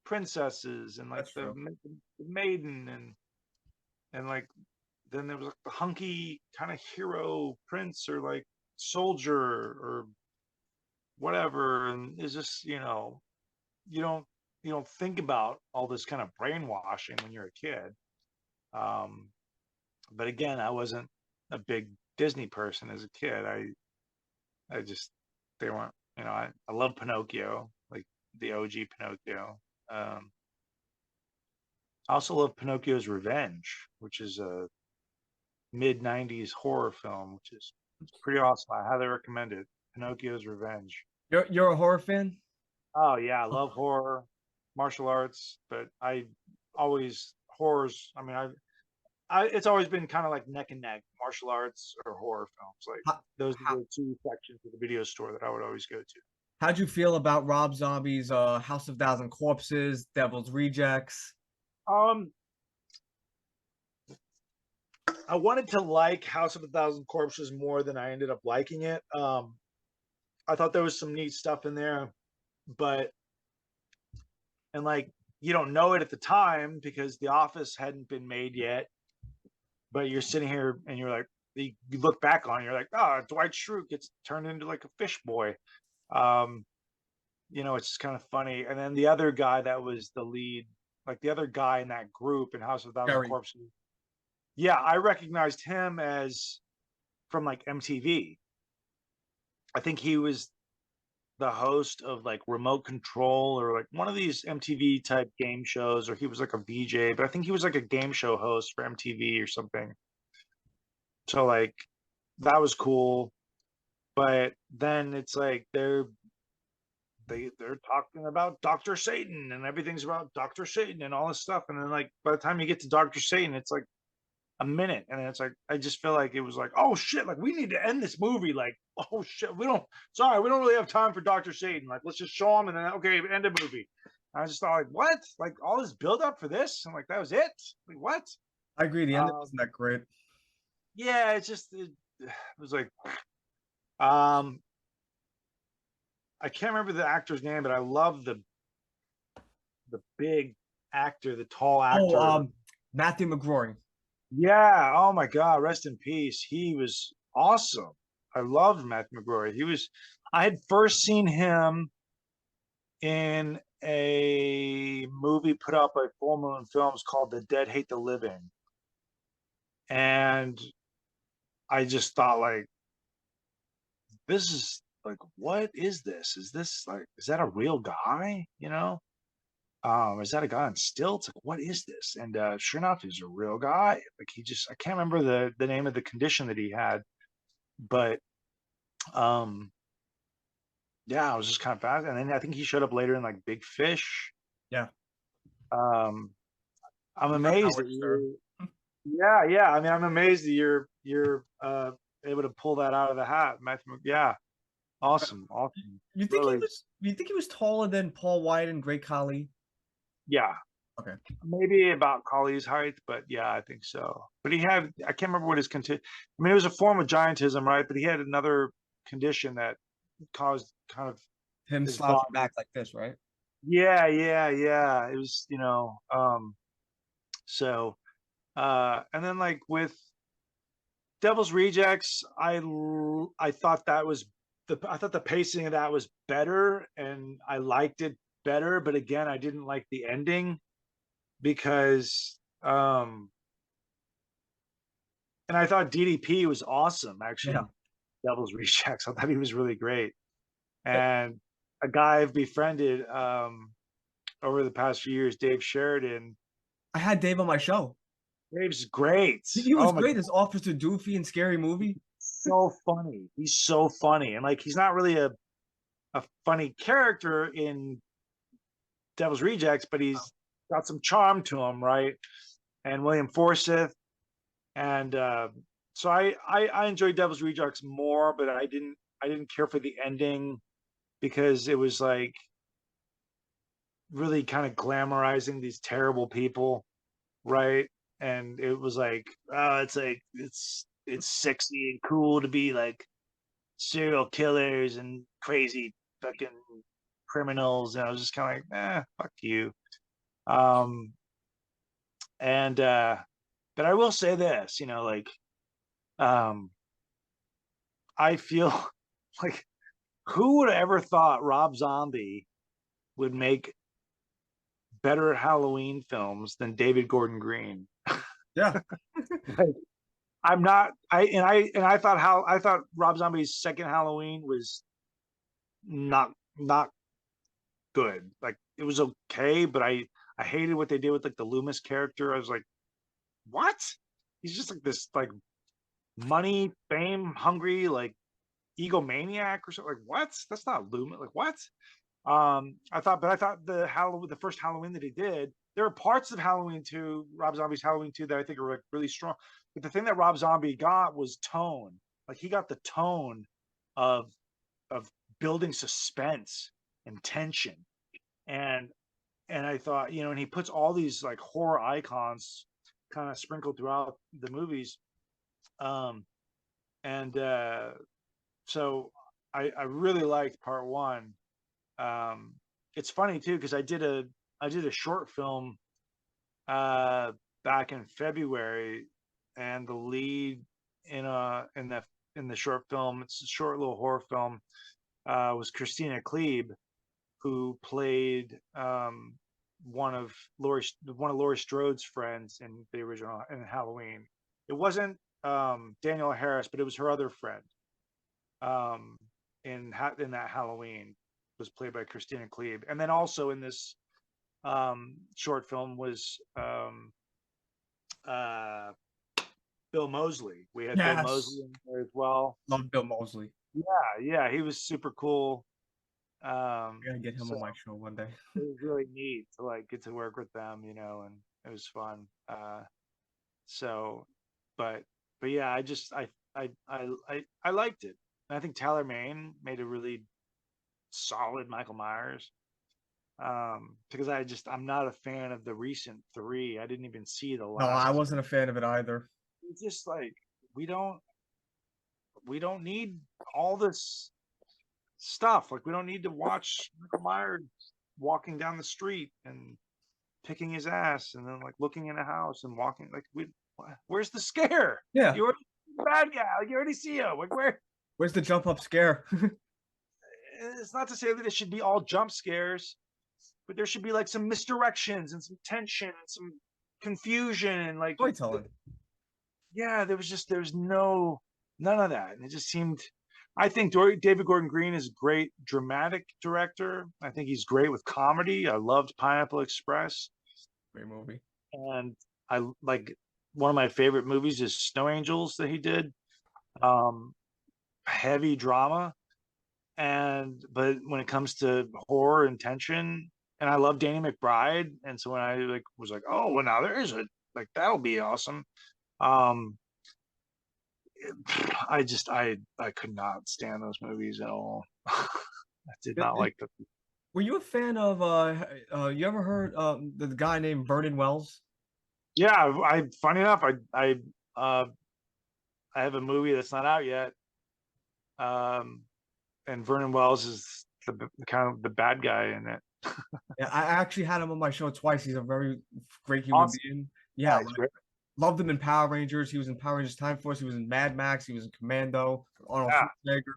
princesses and like That's true. the maiden, and like then there was like the hunky kind of hero prince or like soldier or whatever, and it's just you don't think about all this kind of brainwashing when you're a kid. But again, I wasn't a big Disney person as a kid. I just they weren't. You know, I love Pinocchio, like the OG Pinocchio. I also love Pinocchio's Revenge, which is a mid-90s horror film, which is pretty awesome. I highly recommend it. Pinocchio's Revenge. You're a horror fan? Oh yeah, I love horror, martial arts, but I always horrors. I mean, it's always been kind of like neck and neck, martial arts or horror films. Like How, those are the two sections of the video store that I would always go to. how'd you feel about Rob Zombie's House of Thousand Corpses, Devil's Rejects? Um, I wanted to like House of a Thousand Corpses more than I ended up liking it. I thought there was some neat stuff in there, but and like you don't know it at the time because The Office hadn't been made yet. But you're sitting here and you're like, you look back on it, you're like, oh, Dwight Schrute gets turned into like a fish boy. You know, it's just kind of funny. And then the other guy that was the lead, like the other guy in that group in House of a Thousand Jerry. Corpses. Yeah, I recognized him as from like MTV. I think he was the host of like Remote Control or like one of these MTV type game shows, or he was like a VJ, but I think he was like a game show host for MTV or something. So like that was cool. But then it's like they're talking about Dr. Satan and everything's about Dr. Satan and all this stuff. And then like by the time you get to Dr. Satan, it's like a minute. And then it's like I just feel like it was like, oh shit, like we need to end this movie. Like, oh shit, we don't really have time for Dr. Satan. Like, let's just show him and then okay, end the movie. And I just thought like, what? Like all this build up for this? And like that was it? Like what? I agree, the ending wasn't that great. Yeah, it was like I can't remember the actor's name, but I love the big actor, the tall actor. Oh, Matthew McGrory. Yeah. Oh my God. Rest in peace. He was awesome. I loved Matthew McGrory. I had first seen him in a movie put out by Full Moon Films called The Dead Hate the Living. And I just thought like, this is like, what is this? Is that a real guy? You know? Is that a guy on stilts? Like, what is this? And sure enough, he's a real guy. Like I can't remember the name of the condition that he had, but yeah, I was just kind of fast. And then I think he showed up later in like Big Fish. Yeah. I'm amazed that you. Yeah. I mean, I'm amazed that you're able to pull that out of the hat, Matthew. Yeah, awesome. You think he was taller than Paul White and Great Khali? Yeah. Okay. Maybe about Khali's height, but yeah, I think so. But I can't remember what his condition. I mean, it was a form of giantism, right? But he had another condition that caused kind of him slouching back like this, right? Yeah. It was, so, and then like with Devil's Rejects, I thought the pacing of that was better, and I liked it better. But again, I didn't like the ending because, and I thought DDP was awesome actually. Yeah. Devil's Rejects, I thought he was really great, and a guy I've befriended over the past few years, Dave Sheridan. I had Dave on my show. Dave's great. He was great as Officer Doofy in Scary Movie. So funny. He's so funny. And like he's not really a funny character in Devil's Rejects, but he's got some charm to him, right? And William Forsythe. And so I enjoyed Devil's Rejects more, but I didn't care for the ending because it was like really kind of glamorizing these terrible people, right? And it was like, it's sexy and cool to be like serial killers and crazy fucking criminals. And I was just kind of like, fuck you. But I will say this, I feel like who would have ever thought Rob Zombie would make better Halloween films than David Gordon Green? Yeah. I thought Rob Zombie's second Halloween was not good. Like it was okay, but I hated what they did with like the Loomis character. I was like, what? He's just like this like money, fame, hungry, like egomaniac or something. Like what? That's not Loomis. Like what? I thought the first Halloween that he did, there are parts of Halloween 2, Rob Zombie's Halloween 2 that I think are like really strong. But the thing that Rob Zombie got was tone. Like he got the tone of building suspense and tension. And I thought, you know, and he puts all these like horror icons kind of sprinkled throughout the movies. Um and so I really liked part one. It's funny too because I did a short film back in February, and the lead in the short film, it's a short little horror film, was Christina Klebe, who played one of Laurie Strode's friends in the original in Halloween. It wasn't Danielle Harris, but it was her other friend. In that Halloween was played by Christina Klebe, and then also in this short film was uh, Bill Moseley. We had Bill Moseley in there as well. Love Bill Moseley. Yeah, he was super cool. I gotta get him on my show one day. It was really neat to like get to work with them, you know, and it was fun. So, but yeah, I liked it. And I think Tyler Mane made a really solid Michael Myers. Because I'm not a fan of the recent 3. I didn't even see the last. No, I wasn't a fan of it either. It's just like we don't need all this stuff. Like we don't need to watch Michael Myers walking down the street and picking his ass and then like looking in a house and walking like where's the scare? Yeah. You already the bad guy. Like you already see him. Like where's the jump up scare? It's not to say that it should be all jump scares, but there should be like some misdirections and some tension and some confusion and like storytelling. Yeah, there was none of that. And it just seemed, I think David Gordon Green is a great dramatic director. I think he's great with comedy. I loved Pineapple Express. Great movie. And I like one of my favorite movies is Snow Angels that he did. Heavy drama. But when it comes to horror and tension, and I love Danny McBride. And so when I was like, oh, well, now there is that'll be awesome. I could not stand those movies at all. I did not like them. Were you a fan of you ever heard the guy named Vernon Wells? Yeah, funny enough, I have a movie that's not out yet. And Vernon Wells is the kind of the bad guy in it. Yeah, I actually had him on my show twice. He's a very great human being. Yeah, loved him in Power Rangers. He was in Power Rangers Time Force. He was in Mad Max. He was in Commando. Arnold Schwarzenegger.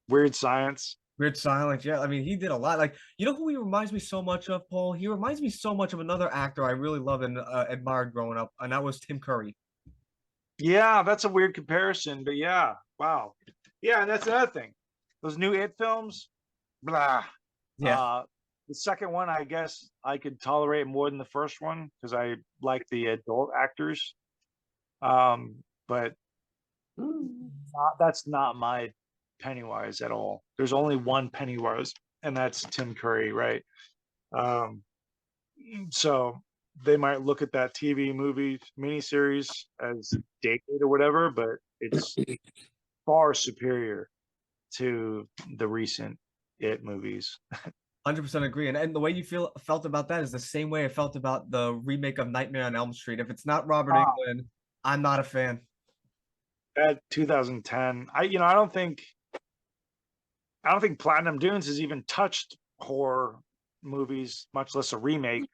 Weird Science. Yeah, I mean, he did a lot. Like, you know who he reminds me so much of, Paul? He reminds me so much of another actor I really loved and admired growing up, and that was Tim Curry. Yeah, that's a weird comparison, but yeah, wow. Yeah, and that's another thing. Those new It films, blah. Yeah. The second one, I guess I could tolerate more than the first one because I like the adult actors. But that's not my Pennywise at all. There's only one Pennywise, and that's Tim Curry, right? So they might look at that TV movie miniseries as dated or whatever, but it's far superior to the recent It movies. 100% agree. And the way you felt about that is the same way I felt about the remake of Nightmare on Elm Street. If it's not Robert Englund, I'm not a fan. At 2010, I don't think Platinum Dunes has even touched horror movies, much less a remake,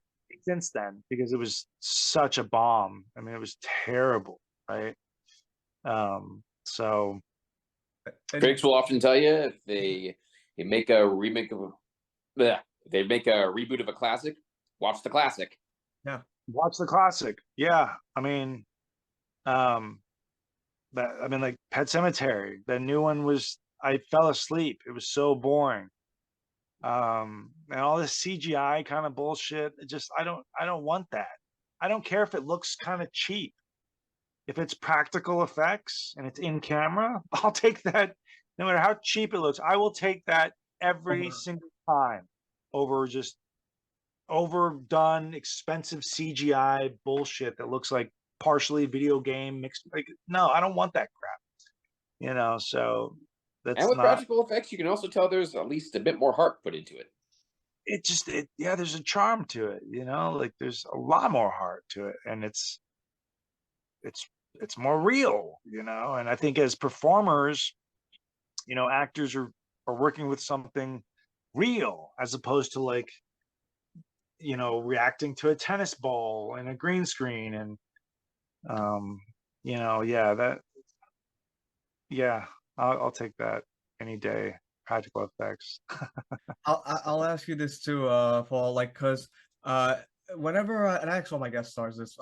since then, because it was such a bomb. I mean, it was terrible, right? So critics will often tell you if they make a remake of they make a reboot of a classic, watch the classic. Yeah, watch the classic. Yeah, I mean, like Pet Sematary. The new one was I fell asleep. It was so boring. And all this CGI kind of bullshit. I don't want that. I don't care if it looks kind of cheap. If it's practical effects and it's in camera, I'll take that no matter how cheap it looks. I will take that every single time over just overdone, expensive CGI bullshit that looks like partially video game mixed. Like, no, I don't want that crap. So And that's with not practical effects, you can also tell there's at least a bit more heart put into it. yeah, there's a charm to it, like there's a lot more heart to it, and it's it's more real, and I think as performers, actors are working with something real as opposed to like, reacting to a tennis ball and a green screen and yeah, yeah, I'll take that any day. Practical effects. I'll ask you this too, Paul, like, cause whenever and I ask all my guest stars this,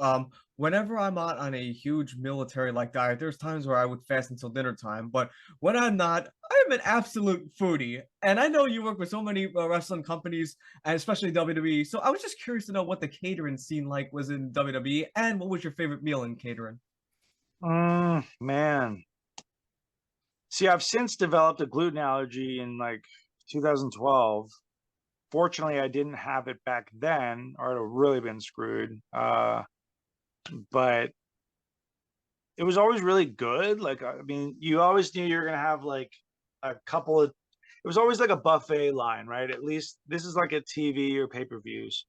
whenever I'm on a huge military like diet, there's times where I would fast until dinner time, but when I'm not, I'm an absolute foodie, and I know you work with so many wrestling companies and especially WWE. So I was just curious to know what the catering scene like was in WWE, and what was your favorite meal in catering? Man. See, I've since developed a gluten allergy in like 2012. Fortunately, I didn't have it back then, or I'd have really been screwed. But it was always really good. Like, I mean, you always knew you were gonna have like a couple of. It was always like a buffet line, right? At least this is like at TV or pay-per-views.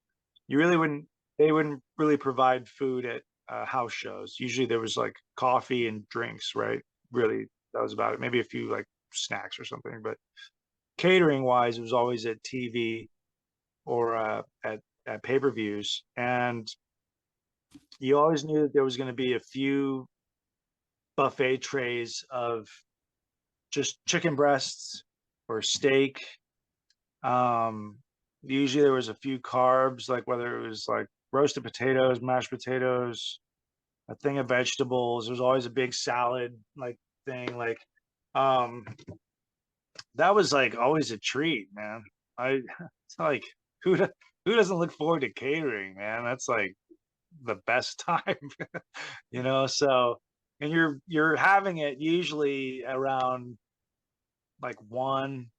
You really wouldn't. They wouldn't really provide food at house shows. Usually, there was like coffee and drinks, right? Really, that was about it. Maybe a few like snacks or something, but catering wise, it was always at TV or at pay-per-views, and you always knew that there was going to be a few buffet trays of just chicken breasts or steak. Usually there was a few carbs, like whether it was like roasted potatoes, mashed potatoes, a thing of vegetables. There's always a big salad like thing. Like um that was like always a treat, man. I it's like who doesn't look forward to catering, man? That's like the best time. So and you're having it usually around like 1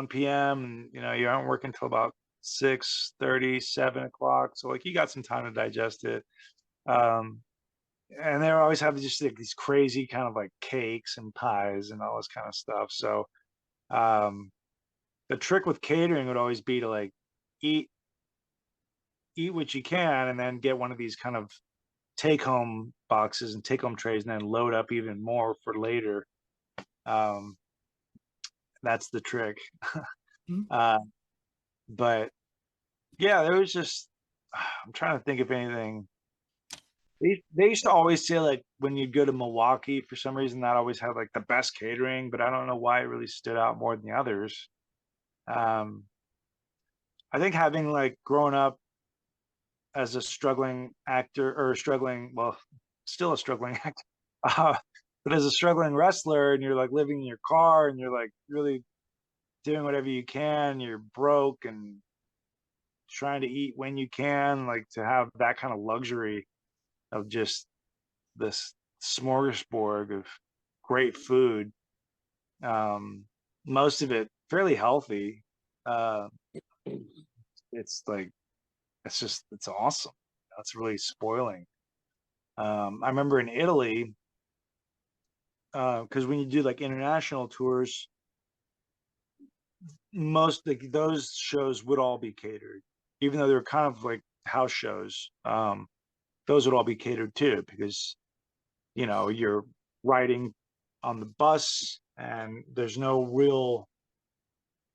p.m. and you aren't working till about 6:30, 7 o'clock. So like you got some time to digest it. Um and they always have just like these crazy kind of like cakes and pies and all this kind of stuff. So um the trick with catering would always be to like eat what you can and then get one of these kind of take home boxes and take home trays and then load up even more for later. Um, that's the trick. Mhm. But yeah, there was just, I'm trying to think of anything. They used to always say like when you'd go to Milwaukee, for some reason that always had like the best catering, but I don't know why it really stood out more than the others. Um, I think having like grown up as a struggling actor or struggling, well, still a struggling actor, uh, but as a struggling wrestler and you're like living in your car and you're like really doing whatever you can, you're broke and trying to eat when you can, like to have that kind of luxury of just this smorgasbord of great food, um, most of it fairly healthy. Uh, it's like, it's awesome. It's really spoiling. I remember in Italy, because when you do like international tours, most like those shows would all be catered, even though they were kind of like house shows. Those would all be catered too, because you're riding on the bus and there's no real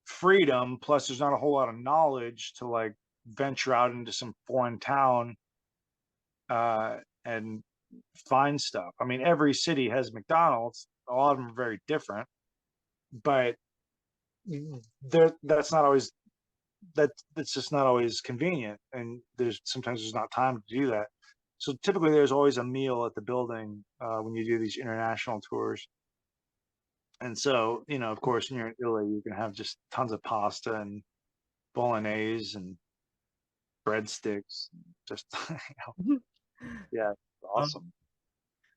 freedom. Plus, there's not a whole lot of knowledge to like venture out into some foreign town and find stuff. I mean, every city has McDonald's. A lot of them are very different, but that's not always that's just not always convenient, and there's not time to do that. So typically, there's always a meal at the building when you do these international tours. And so, you know, of course, when you're in Italy, you can have just tons of pasta and bolognese and breadsticks. Just, yeah, Um, awesome.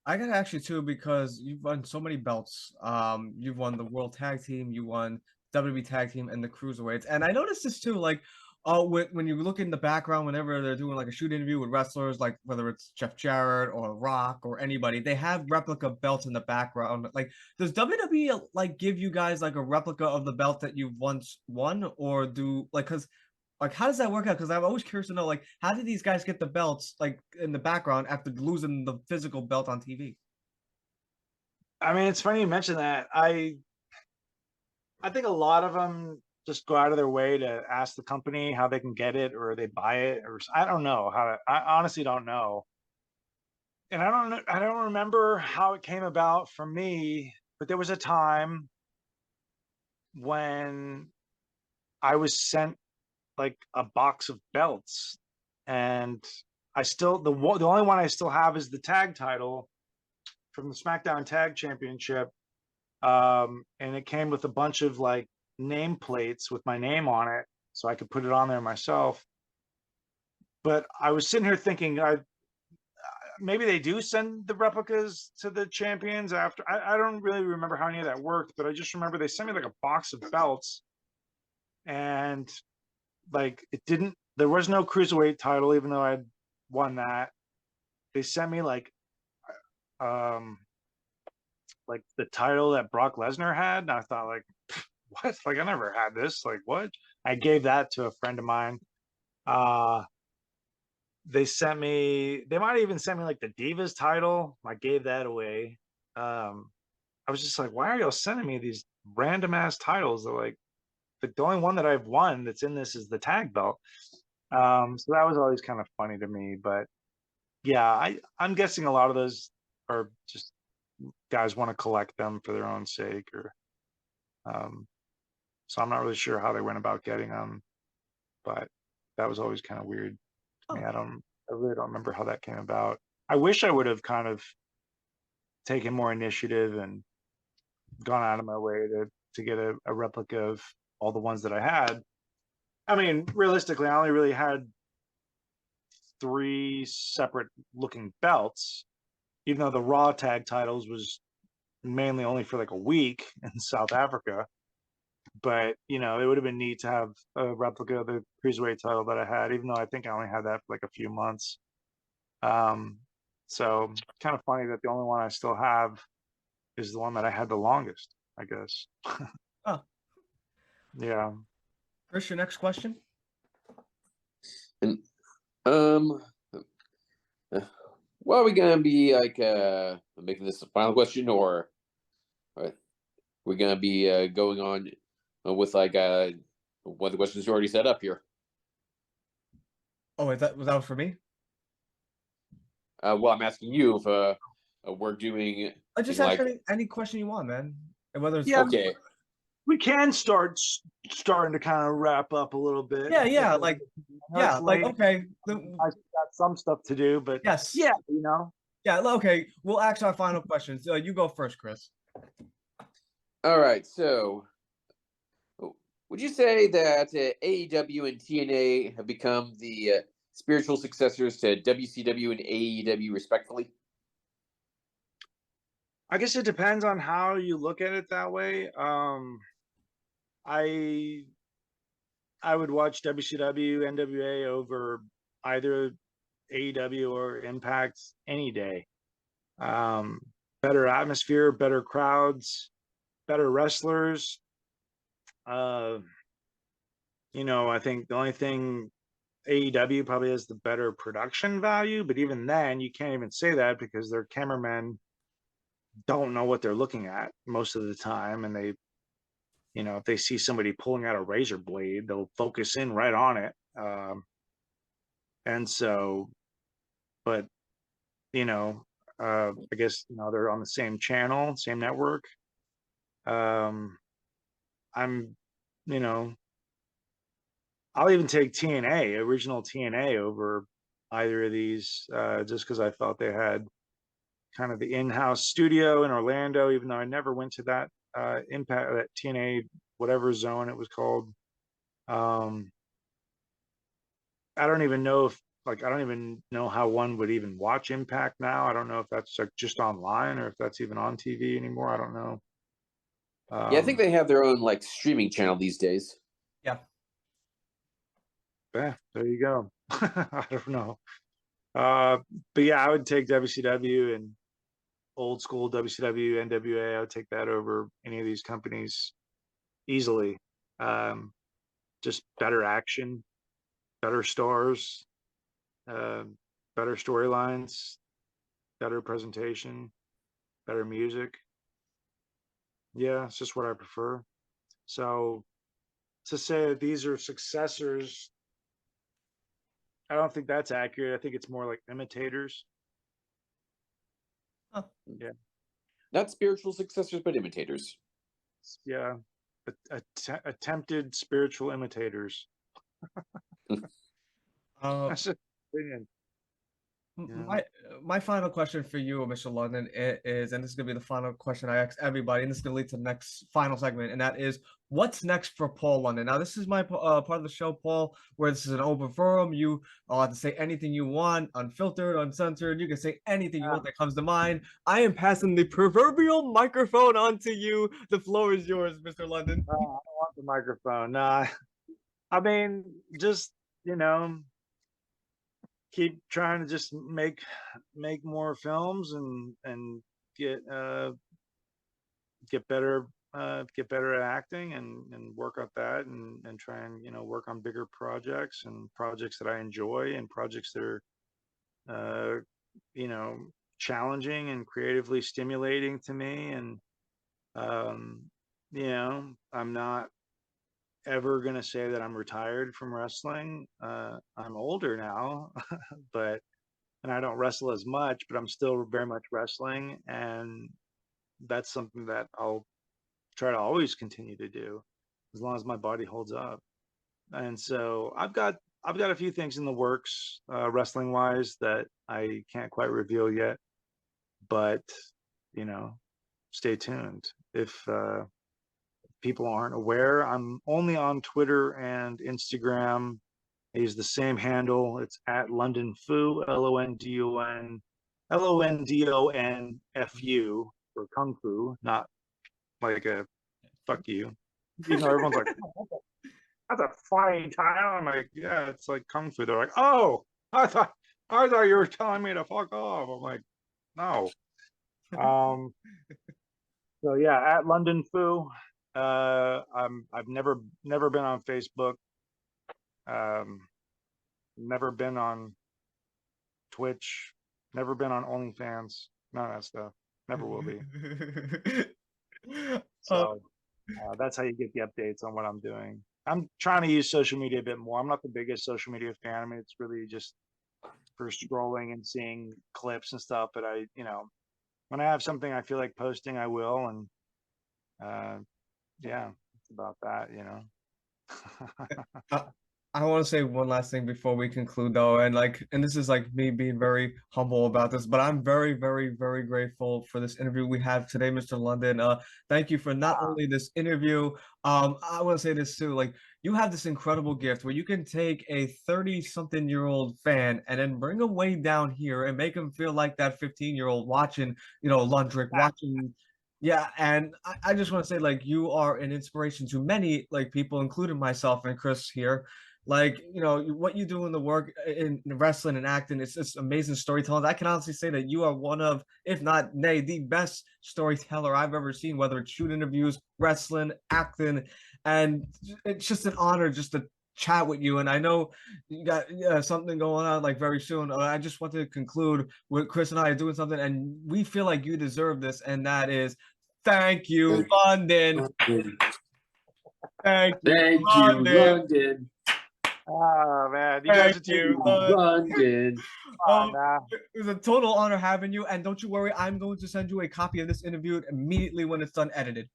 I got actually too because you've won so many belts. You've won the World Tag Team, you won WWE Tag Team, and the Cruiserweights. And I noticed this too, like, when you look in the background, whenever they're doing like a shoot interview with wrestlers, like whether it's Jeff Jarrett or Rock or anybody, they have replica belts in the background. Like, does WWE like give you guys like a replica of the belt that you've once won, or do like because like, how does that work out? Because I'm always curious to know, like, how did these guys get the belts, like, in the background after losing the physical belt on TV? I mean, it's funny you mentioned that. I think a lot of them just go out of their way to ask the company how they can get it, or they buy it, or I don't know how to. I honestly don't know, and I don't remember how it came about for me. But there was a time when I was sent like a box of belts, and I still the only one I still have is the tag title from the SmackDown Tag Championship, and it came with a bunch of like nameplates with my name on it, so I could put it on there myself. But I was sitting here thinking, maybe they do send the replicas to the champions after. I don't really remember how any of that worked, but I just remember they sent me like a box of belts, and like it didn't. There was no cruiserweight title, even though I'd won that. They sent me um like the title that Brock Lesnar had, and I thought like, what? Like I never had this. Like what? I gave that to a friend of mine. Uh they sent me. They might even send me like the Divas title. I gave that away. I was just like, why are y'all sending me these random ass titles? They're like, the only one that I've won that's in this is the tag belt. So that was always kind of funny to me. But yeah, I'm guessing a lot of those are just guys want to collect them for their own sake, or so I'm not really sure how they went about getting them, but that was always kind of weird to me. Oh, I really don't remember how that came about. I wish I would have kind of taken more initiative and gone out of my way to get a replica of all the ones that I had. I mean, realistically, I only really had 3 separate looking belts, even though the Raw tag titles was mainly only for like a week in South Africa. But you know, it would have been neat to have a replica of the cruiserweight title that I had, even though I think I only had that for like a few months. Um, so kind of funny that the only one I still have is the one that I had the longest, I guess. oh, Yeah. Chris, your next question. And well, are we gonna be like making this a final question, or we're gonna be going on with like one of the questions you already set up here? Oh, was that for me? Well, I'm asking you if we're doing I just ask any question you want, man. And whether it's Yeah. okay. We can starting to kind of wrap up a little bit. yeah, like yeah, it's like late. okay, I got some stuff to do, but yes, yeah, you know. yeah, okay. We'll ask our final questions. You go first, Chris. All right. So, would you say that AEW and TNA have become the spiritual successors to WCW and AEW, respectively? I guess it depends on how you look at it that way. I I would watch WCW, NWA over either AEW or Impact any day. Um, Better atmosphere, better crowds, better wrestlers. Uh, you know, I think the only thing AEW probably has the better production value, but even then, you can't even say that because their cameramen don't know what they're looking at most of the time, and they, you know, if they see somebody pulling out a razor blade, they'll focus in right on it. And so, but you know, I guess you know they're on the same channel, same network. Um, I'm, you know, I'll even take TNA, original TNA, over either of these, just because I felt they had kind of the in-house studio in Orlando, even though I never went to that Impact, that TNA whatever zone it was called. I don't even know if I don't even know how one would even watch Impact now. I don't know if that's like just online or if that's even on TV anymore. I don't know. Yeah, I think they have their own like streaming channel these days. Yeah. Yeah, there you go. I don't know. But yeah, I would take WCW and old school WCW, NWA. I would take that over any of these companies easily. Just better action, better stars, better storylines, better presentation, better music. Yeah, it's just what I prefer. So to say that these are successors, I don't think that's accurate. I think it's more like imitators. Huh. Yeah. Not spiritual successors, but imitators. Yeah. Attempted spiritual imitators. That's just opinion. Yeah. My final question for you, Mr. London, is, and this is gonna be the final question I ask everybody, and this is gonna lead to the next final segment, and that is, what's next for Paul London? Now, this is my part of the show, Paul, where this is an open forum. You are allowed to say anything you want, unfiltered, uncensored. You can say anything you want that comes to mind. I am passing the proverbial microphone on to you. The floor is yours, Mr. London. I don't want the microphone. Nah, I mean, just keep trying to just make more films and get better at acting and work on that and try and work on bigger projects and projects that I enjoy and projects that are challenging and creatively stimulating to me. And I'm not ever going to say that I'm retired from wrestling. I'm older now, and I don't wrestle as much, but I'm still very much wrestling. And that's something that I'll try to always continue to do as long as my body holds up. And so I've got a few things in the works, wrestling wise, that I can't quite reveal yet, but stay tuned. If people aren't aware, I'm only on Twitter and Instagram. I use the same handle. It's at London Fu, LONDONFU for Kung Fu, not like a fuck you. Everyone's like, oh, that's a funny title. I'm like, yeah, it's like Kung Fu. They're like, oh, I thought you were telling me to fuck off. I'm like, no. So yeah, at London Fu. I've never been on Facebook. Never been on Twitch. Never been on OnlyFans. None of that stuff. Never will be. So that's how you get the updates on what I'm doing. I'm trying to use social media a bit more. I'm not the biggest social media fan. I mean, it's really just for scrolling and seeing clips and stuff. But when I have something I feel like posting, I will. And yeah, it's about that, I want to say one last thing before we conclude, though, and this is like me being very humble about this, but I'm very, very, very grateful for this interview we have today, Mr. London. Thank you for not only this interview. I want to say this too, like, you have this incredible gift where you can take a 30-something-year-old fan and then bring him way down here and make him feel like that 15-year-old watching, Lundrick, watching. Yeah, and I just want to say, like, you are an inspiration to many, like, people, including myself and Chris here. Like, what you do in the work in wrestling and acting, it's just amazing storytelling. I can honestly say that you are one of, if not nay, the best storyteller I've ever seen, whether it's shoot interviews, wrestling, acting, and it's just an honor just to chat with you. And I know you got something going on like very soon. I just want to conclude with Chris and I are doing something, and we feel like you deserve this, and that is thank you, London. Thank you, London. Oh man, you guys are too London. It was a total honor having you, and don't you worry, I'm going to send you a copy of this interview immediately when it's done edited.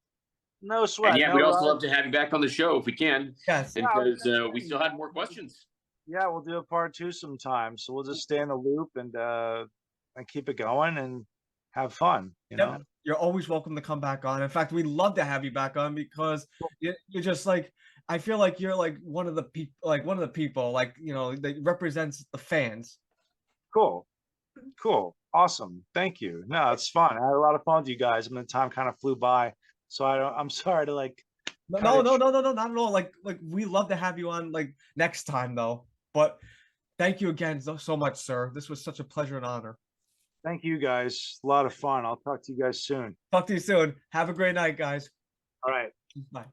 No sweat. And yeah, we'd also love to have you back on the show if we can. Yes, because we still had more questions. Yeah, we'll do a part 2 sometime. So we'll just stay in the loop and keep it going and have fun. you're always welcome to come back on. In fact, we'd love to have you back on because you're just like, I feel like you're like one of the people, like, you know, that represents the fans. Cool. Awesome. Thank you. No, it's fun. I had a lot of fun with you guys. And the time kind of flew by. So I'm sorry to like. No, not at all. Like we love to have you on like next time though. But thank you again so much, sir. This was such a pleasure and honor. Thank you guys. A lot of fun. I'll talk to you guys soon. Talk to you soon. Have a great night, guys. All right. Bye.